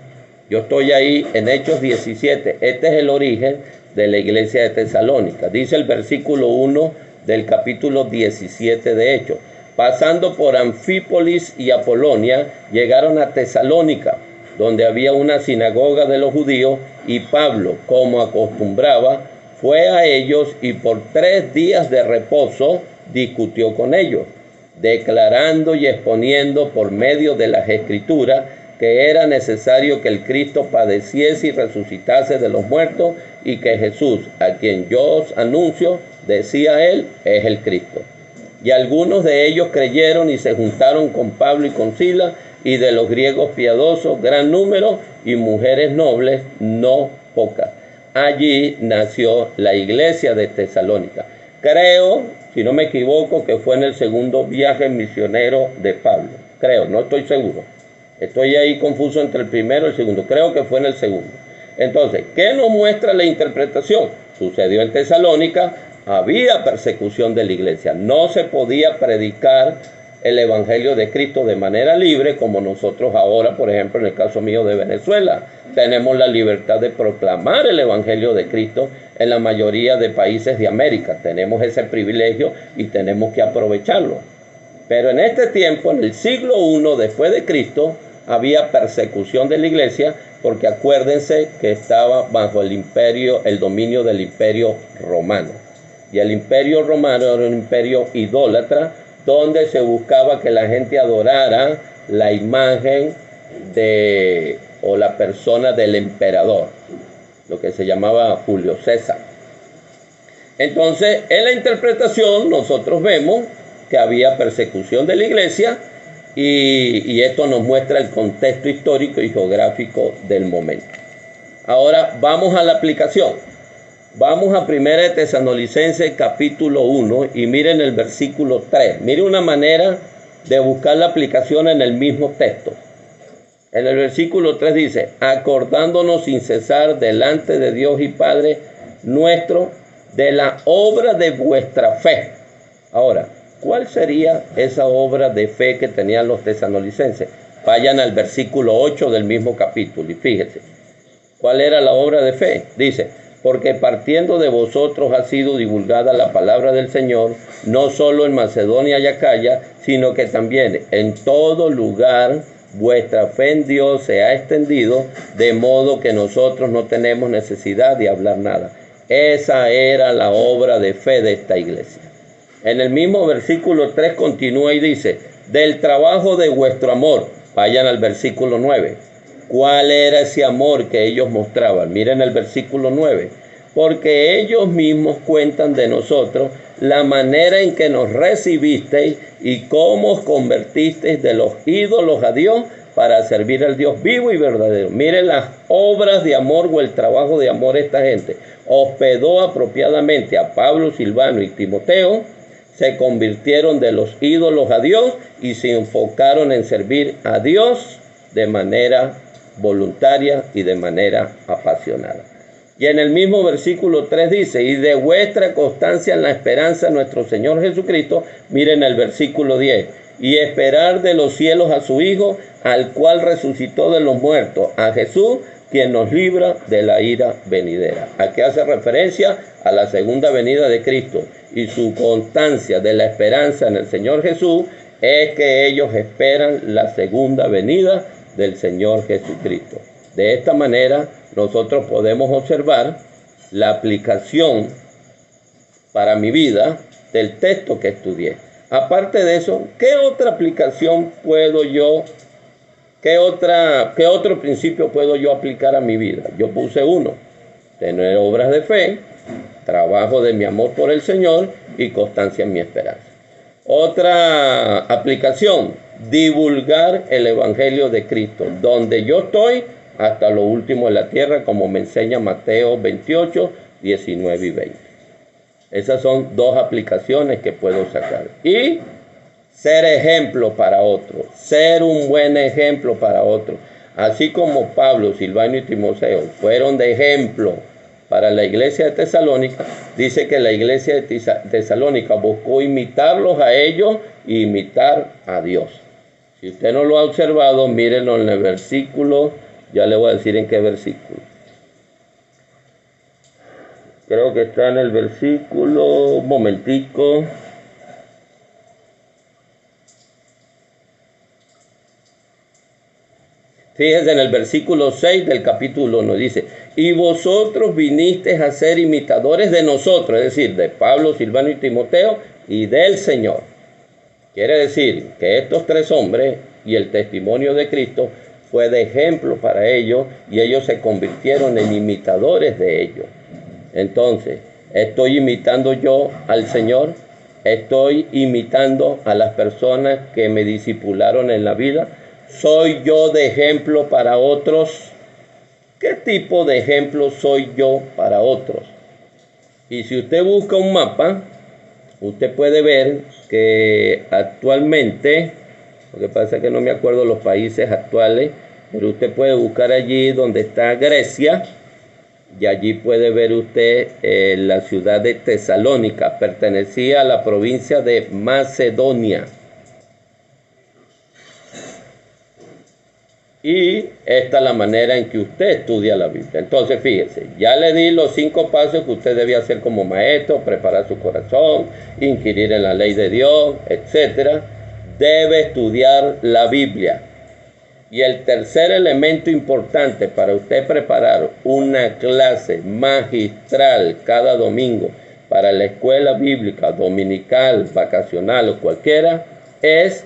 Yo estoy ahí en Hechos 17. Este es el origen de la iglesia de Tesalónica. Dice el versículo 1 del capítulo 17 de Hechos: pasando por Anfípolis y Apolonia, llegaron a Tesalónica, donde había una sinagoga de los judíos, y Pablo, como acostumbraba, fue a ellos y por 3 días de reposo discutió con ellos, declarando y exponiendo por medio de las Escrituras que era necesario que el Cristo padeciese y resucitase de los muertos, y que Jesús, a quien yo os anuncio, decía él, es el Cristo. Y algunos de ellos creyeron y se juntaron con Pablo y con Silas, y de los griegos piadosos gran número, y mujeres nobles no pocas. Allí nació la iglesia de Tesalónica. Creo, si no me equivoco, que fue en el segundo viaje misionero de Pablo. Creo, no estoy seguro. Estoy ahí confuso entre el primero y el segundo. Creo que fue en el segundo. Entonces, ¿qué nos muestra la interpretación? Sucedió en Tesalónica, había persecución de la iglesia. No se podía predicar el Evangelio de Cristo de manera libre, como nosotros ahora, por ejemplo, en el caso mío de Venezuela, tenemos la libertad de proclamar el Evangelio de Cristo en la mayoría de países de América. Tenemos ese privilegio y tenemos que aprovecharlo. Pero en este tiempo, en el siglo I después de Cristo, había persecución de la iglesia, porque acuérdense que estaba bajo el imperio, el dominio del imperio romano. Y el imperio romano era un imperio idólatra, donde se buscaba que la gente adorara la imagen o la persona del emperador, lo que se llamaba Julio César. Entonces, en la interpretación nosotros vemos que había persecución de la iglesia, y esto nos muestra el contexto histórico y geográfico del momento. Ahora vamos a la aplicación. Vamos a 1 Tesalonicenses capítulo 1 y miren el versículo 3. Miren una manera de buscar la aplicación en el mismo texto. En el versículo 3 dice: acordándonos sin cesar delante de Dios y Padre nuestro de la obra de vuestra fe. Ahora, ¿cuál sería esa obra de fe que tenían los tesalonicenses? Vayan al versículo 8 del mismo capítulo y fíjense. ¿Cuál era la obra de fe? Dice: porque partiendo de vosotros ha sido divulgada la palabra del Señor, no solo en Macedonia y Acaya, sino que también en todo lugar vuestra fe en Dios se ha extendido, de modo que nosotros no tenemos necesidad de hablar nada. Esa era la obra de fe de esta iglesia. En el mismo versículo 3 continúa y dice: del trabajo de vuestro amor. Vayan al versículo 9. ¿Cuál era ese amor que ellos mostraban? Miren el versículo 9. Porque ellos mismos cuentan de nosotros la manera en que nos recibisteis y cómo os convertisteis de los ídolos a Dios para servir al Dios vivo y verdadero. Miren las obras de amor o el trabajo de amor de esta gente. Hospedó apropiadamente a Pablo, Silvano y Timoteo, se convirtieron de los ídolos a Dios y se enfocaron en servir a Dios de manera voluntaria y de manera apasionada. Y en el mismo versículo 3 dice: y de vuestra constancia en la esperanza de nuestro Señor Jesucristo. Miren el versículo 10. Y esperar de los cielos a su Hijo, al cual resucitó de los muertos, a Jesús, quien nos libra de la ira venidera. Aquí hace referencia a la segunda venida de Cristo, y su constancia de la esperanza en el Señor Jesús es que ellos esperan la segunda venida del Señor Jesucristo. De esta manera nosotros podemos observar la aplicación para mi vida del texto que estudié. Aparte de eso, ¿qué otra aplicación puedo yo, qué otro principio puedo yo aplicar a mi vida? Yo puse uno: tener obras de fe, trabajo de mi amor por el Señor y constancia en mi esperanza. Otra aplicación: divulgar el Evangelio de Cristo, donde yo estoy, hasta lo último de la tierra, como me enseña Mateo 28, 19 y 20. Esas son dos aplicaciones que puedo sacar. Y ser ejemplo para otros, ser un buen ejemplo para otros. Así como Pablo, Silvano y Timoteo fueron de ejemplo para la iglesia de Tesalónica, dice que la iglesia de Tesalónica buscó imitarlos a ellos e imitar a Dios. Si usted no lo ha observado, mírenlo en el versículo, ya le voy a decir en qué versículo. Creo que está en el versículo, un momentico. Fíjense en el versículo 6 del capítulo 1, dice: y vosotros vinisteis a ser imitadores de nosotros, es decir, de Pablo, Silvano y Timoteo, y del Señor. Quiere decir que estos tres hombres y el testimonio de Cristo fue de ejemplo para ellos, y ellos se convirtieron en imitadores de ellos. Entonces, ¿estoy imitando yo al Señor? ¿Estoy imitando a las personas que me discipularon en la vida? ¿Soy yo de ejemplo para otros? ¿Qué tipo de ejemplo soy yo para otros? Y si usted busca un mapa, usted puede ver que actualmente, lo que pasa es que no me acuerdo los países actuales, pero usted puede buscar allí donde está Grecia, y allí puede ver usted la ciudad de Tesalónica, pertenecía a la provincia de Macedonia. Y esta es la manera en que usted estudia la Biblia. Entonces, fíjese, ya le di los 5 pasos que usted debe hacer como maestro: preparar su corazón, inquirir en la ley de Dios, etc. Debe estudiar la Biblia. Y el tercer elemento importante para usted preparar una clase magistral cada domingo para la escuela bíblica dominical, vacacional o cualquiera, es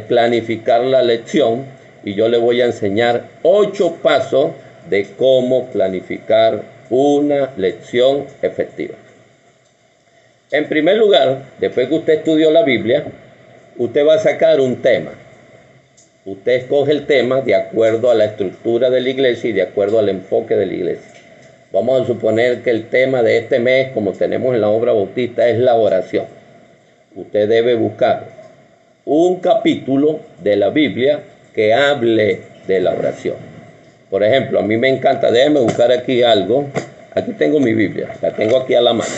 planificar la lección. Y yo le voy a enseñar 8 pasos de cómo planificar una lección efectiva. En primer lugar, después que usted estudió la Biblia, usted va a sacar un tema. Usted escoge el tema de acuerdo a la estructura de la iglesia y de acuerdo al enfoque de la iglesia. Vamos a suponer que el tema de este mes, como tenemos en la obra bautista, es la oración. Usted debe buscar un capítulo de la Biblia que hable de la oración. Por ejemplo, a mí me encanta, déjeme buscar aquí algo. Aquí tengo mi Biblia, la tengo aquí a la mano.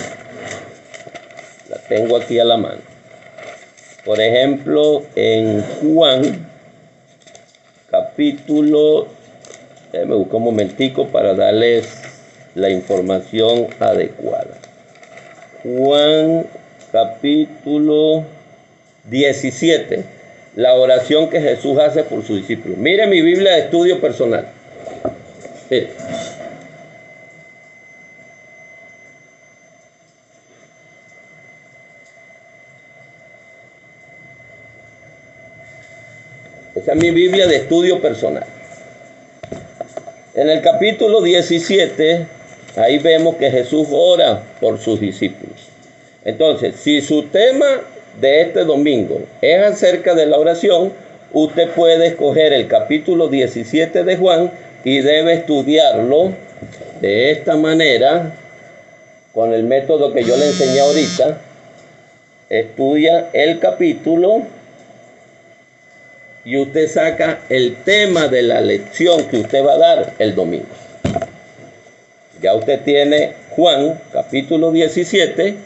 La tengo aquí a la mano. Por ejemplo, en Juan, capítulo, déjeme buscar un momentico para darles la información adecuada. Juan, capítulo 17. La oración que Jesús hace por sus discípulos. Mire mi Biblia de estudio personal. Mire. Esa es mi Biblia de estudio personal. En el capítulo 17, ahí vemos que Jesús ora por sus discípulos. Entonces, si su tema de este domingo es acerca de la oración, usted puede escoger el capítulo 17 de Juan y debe estudiarlo de esta manera, con el método que yo le enseñé ahorita. Estudia el capítulo y usted saca el tema de la lección que usted va a dar el domingo. Ya usted tiene Juan, capítulo 17,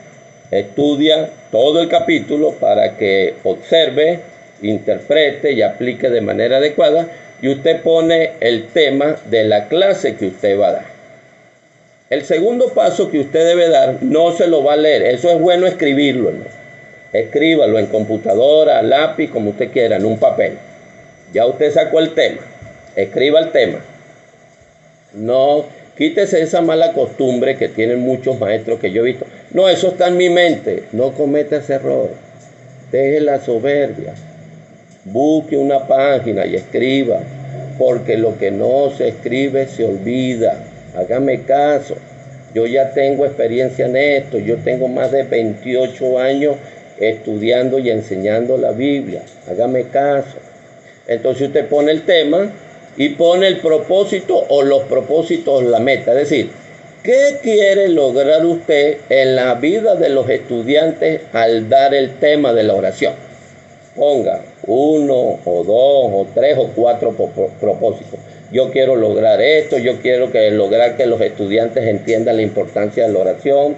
estudia todo el capítulo para que observe, interprete y aplique de manera adecuada, y usted pone el tema de la clase que usted va a dar. El segundo paso que usted debe dar, no se lo va a leer, eso es bueno escribirlo, ¿no? Escríbalo en computadora, lápiz, como usted quiera, en un papel. Ya usted sacó el tema, escriba el tema. No, quítese esa mala costumbre que tienen muchos maestros que yo he visto. No, eso está en mi mente. No cometa ese error. Deje la soberbia. Busque una página y escriba, porque lo que no se escribe se olvida. Hágame caso. Yo ya tengo experiencia en esto. Yo tengo más de 28 años estudiando y enseñando la Biblia. Hágame caso. Entonces usted pone el tema y pone el propósito o los propósitos, la meta. Es decir, ¿qué quiere lograr usted en la vida de los estudiantes al dar el tema de la oración? Ponga 1 o 2 o 3 o 4 propósitos. Yo quiero lograr esto, yo quiero lograr que los estudiantes entiendan la importancia de la oración.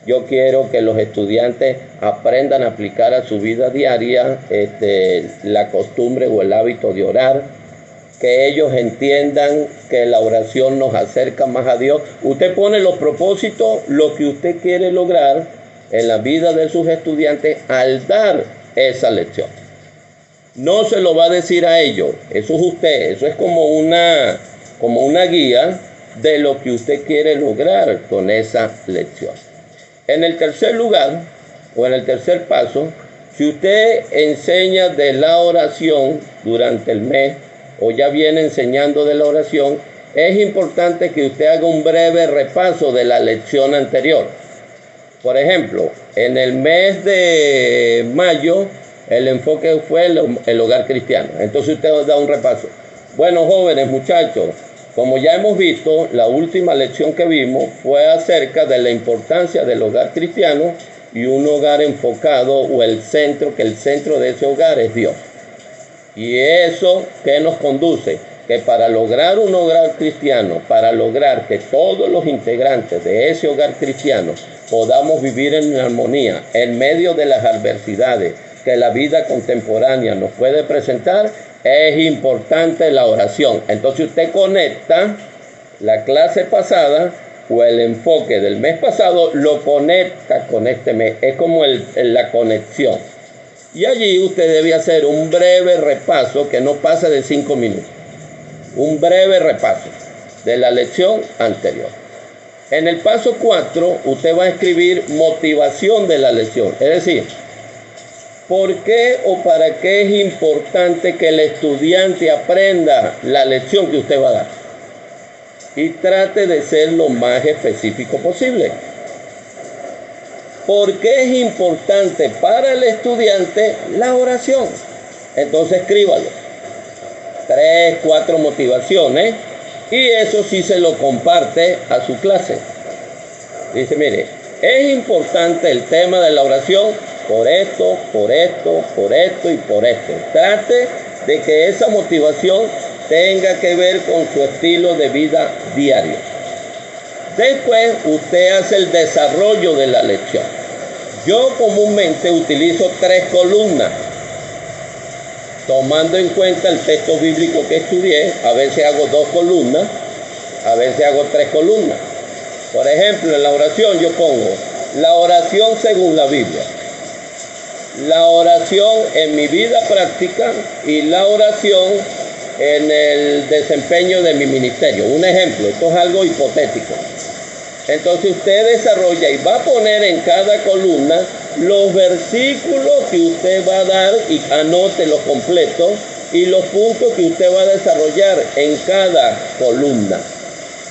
Yo quiero que los estudiantes aprendan a aplicar a su vida diaria la costumbre o el hábito de orar. Que ellos entiendan que la oración nos acerca más a Dios. Usted pone los propósitos, lo que usted quiere lograr en la vida de sus estudiantes al dar esa lección. No se lo va a decir a ellos, eso es usted, eso es como una guía de lo que usted quiere lograr con esa lección. En el tercer lugar, o en el tercer paso, si usted enseña de la oración durante el mes, o ya viene enseñando de la oración, es importante que usted haga un breve repaso de la lección anterior. Por ejemplo, en el mes de mayo, el enfoque fue el hogar cristiano. Entonces usted da un repaso. Bueno, jóvenes, muchachos, como ya hemos visto, la última lección que vimos fue acerca de la importancia del hogar cristiano y un hogar enfocado, o el centro, que el centro de ese hogar es Dios. Y eso, ¿qué nos conduce? Que para lograr un hogar cristiano, para lograr que todos los integrantes de ese hogar cristiano podamos vivir en armonía en medio de las adversidades que la vida contemporánea nos puede presentar, es importante la oración. Entonces usted conecta la clase pasada o el enfoque del mes pasado, lo conecta con este mes. Es como la conexión. Y allí usted debe hacer un breve repaso que no pase de 5 minutos. Un breve repaso de la lección anterior. En el paso 4, usted va a escribir motivación de la lección. Es decir, ¿por qué o para qué es importante que el estudiante aprenda la lección que usted va a dar? Y trate de ser lo más específico posible. ¿Por qué es importante para el estudiante la oración? Entonces escríbalo. 3, 4 motivaciones. Y eso sí se lo comparte a su clase. Dice, mire, es importante el tema de la oración por esto, por esto, por esto y por esto. Trate de que esa motivación tenga que ver con su estilo de vida diario. Después usted hace el desarrollo de la lección. Yo comúnmente utilizo 3 columnas. Tomando en cuenta el texto bíblico que estudié, a veces hago 2 columnas, a veces hago 3 columnas. Por ejemplo, en la oración yo pongo la oración según la Biblia, la oración en mi vida práctica y la oración en el desempeño de mi ministerio. Un ejemplo, esto es algo hipotético. Entonces usted desarrolla y va a poner en cada columna los versículos que usted va a dar y anote los completos y los puntos que usted va a desarrollar en cada columna,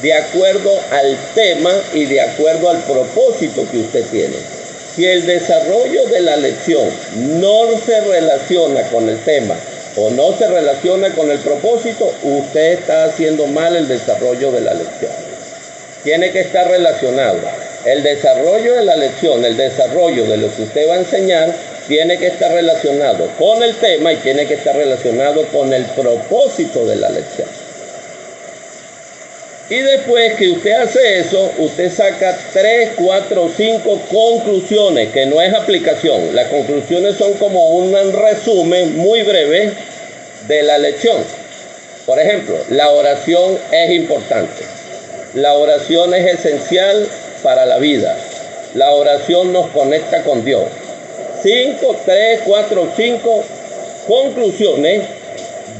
de acuerdo al tema y de acuerdo al propósito que usted tiene. Si el desarrollo de la lección no se relaciona con el tema o no se relaciona con el propósito, usted está haciendo mal el desarrollo de la lección. Tiene que estar relacionado. El desarrollo de la lección, el desarrollo de lo que usted va a enseñar, tiene que estar relacionado con el tema y tiene que estar relacionado con el propósito de la lección. Y después que usted hace eso, usted saca 3, 4, 5 conclusiones, que no es aplicación. Las conclusiones son como un resumen muy breve de la lección. Por ejemplo, la oración es importante. La oración es esencial para la vida. La oración nos conecta con Dios. 5, 3, 4, 5 conclusiones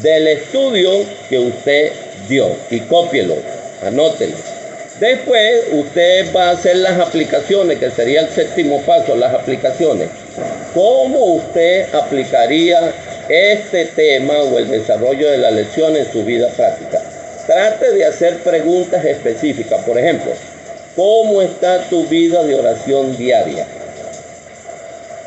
del estudio que usted dio. Y cópielo, anótelo. Después usted va a hacer las aplicaciones, que sería el 7º paso, las aplicaciones. ¿Cómo usted aplicaría este tema o el desarrollo de la lección en su vida práctica? Trate de hacer preguntas específicas. Por ejemplo, ¿cómo está tu vida de oración diaria?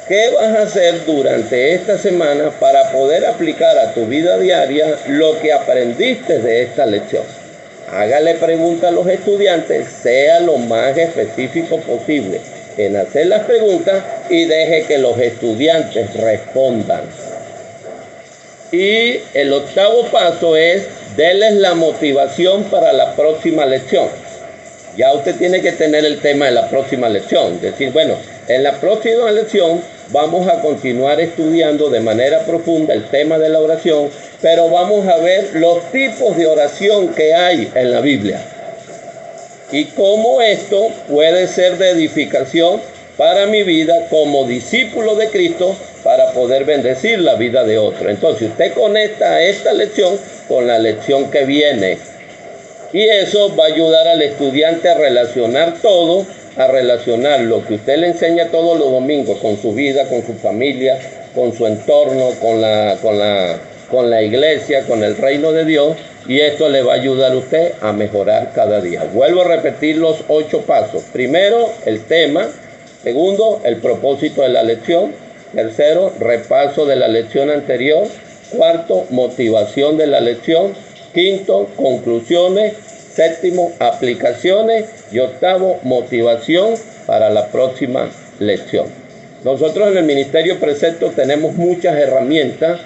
¿Qué vas a hacer durante esta semana para poder aplicar a tu vida diaria lo que aprendiste de esta lección? Hágale preguntas a los estudiantes, sea lo más específico posible en hacer las preguntas y deje que los estudiantes respondan. Y el 8º paso es denles la motivación para la próxima lección. Ya usted tiene que tener el tema de la próxima lección. Decir, bueno, en la próxima lección vamos a continuar estudiando de manera profunda el tema de la oración, pero vamos a ver los tipos de oración que hay en la Biblia y cómo esto puede ser de edificación para mi vida como discípulo de Cristo para poder bendecir la vida de otro. Entonces usted conecta esta lección con la lección que viene y eso va a ayudar al estudiante a relacionar todo, a relacionar lo que usted le enseña todos los domingos con su vida, con su familia, con su entorno, con la iglesia, con el reino de Dios, y esto le va a ayudar a usted a mejorar cada día. Vuelvo a repetir los 8 pasos. Primero, el tema. Segundo, el propósito de la lección. Tercero, repaso de la lección anterior. Cuarto, motivación de la lección. Quinto, conclusiones. Séptimo, aplicaciones. Y octavo, motivación para la próxima lección. Nosotros en el Ministerio Precepto tenemos muchas herramientas.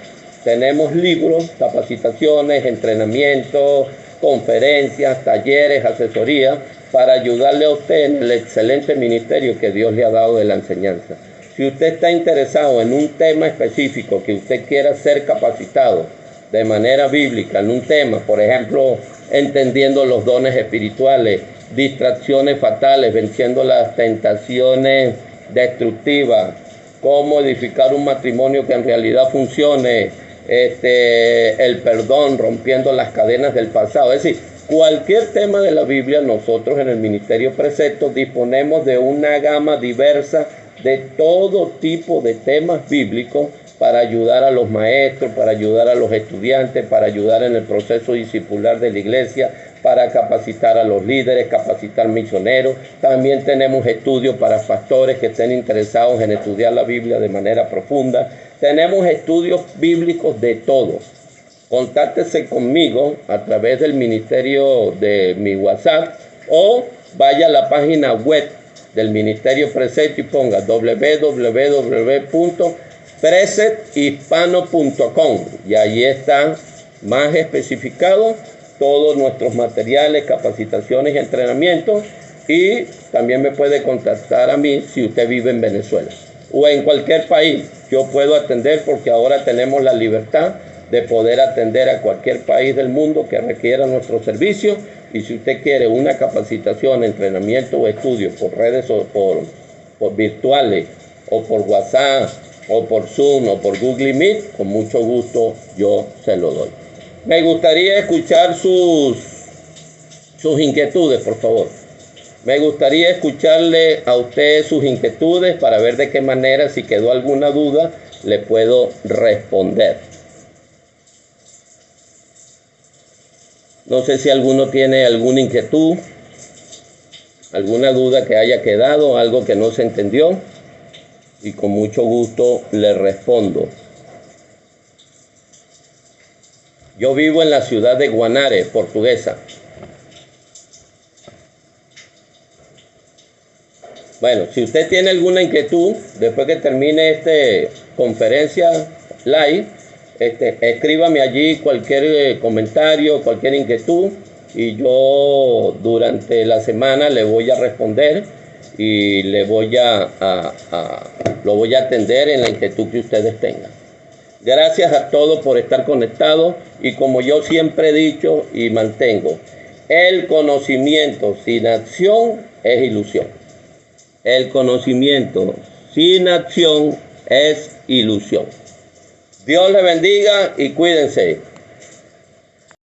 Tenemos libros, capacitaciones, entrenamientos, conferencias, talleres, asesorías, para ayudarle a usted en el excelente ministerio que Dios le ha dado de la enseñanza. Si usted está interesado en un tema específico que usted quiera ser capacitado de manera bíblica en un tema, por ejemplo, entendiendo los dones espirituales, distracciones fatales, venciendo las tentaciones destructivas, cómo edificar un matrimonio que en realidad funcione, el perdón, rompiendo las cadenas del pasado. Es decir, cualquier tema de la Biblia, nosotros en el Ministerio Precepto disponemos de una gama diversa de todo tipo de temas bíblicos para ayudar a los maestros, para ayudar a los estudiantes, para ayudar en el proceso discipular de la iglesia, para capacitar a los líderes, capacitar misioneros. También tenemos estudios para pastores que estén interesados en estudiar la Biblia de manera profunda. Tenemos estudios bíblicos de todo. Contáctese conmigo a través del ministerio de mi WhatsApp o vaya a la página web del Ministerio Precepto y ponga www.precepthispano.com y ahí está más especificado todos nuestros materiales, capacitaciones y entrenamientos, y también me puede contactar a mí si usted vive en Venezuela o en cualquier país. Yo puedo atender porque ahora tenemos la libertad de poder atender a cualquier país del mundo que requiera nuestro servicio. Y si usted quiere una capacitación, entrenamiento o estudio por redes o por virtuales o por WhatsApp o por Zoom o por Google Meet, con mucho gusto yo se lo doy. Me gustaría escuchar sus inquietudes, por favor. Me gustaría escucharle a usted sus inquietudes para ver de qué manera, si quedó alguna duda, le puedo responder. No sé si alguno tiene alguna inquietud, alguna duda que haya quedado, algo que no se entendió, y con mucho gusto le respondo. Yo vivo en la ciudad de Guanare, Portuguesa. Bueno, si usted tiene alguna inquietud, después que termine esta conferencia live, escríbame allí cualquier comentario, cualquier inquietud, y yo durante la semana le voy a responder y lo voy a atender en la inquietud que ustedes tengan. Gracias a todos por estar conectados, y como yo siempre he dicho y mantengo, el conocimiento sin acción es ilusión. El conocimiento sin acción es ilusión. Dios les bendiga y cuídense.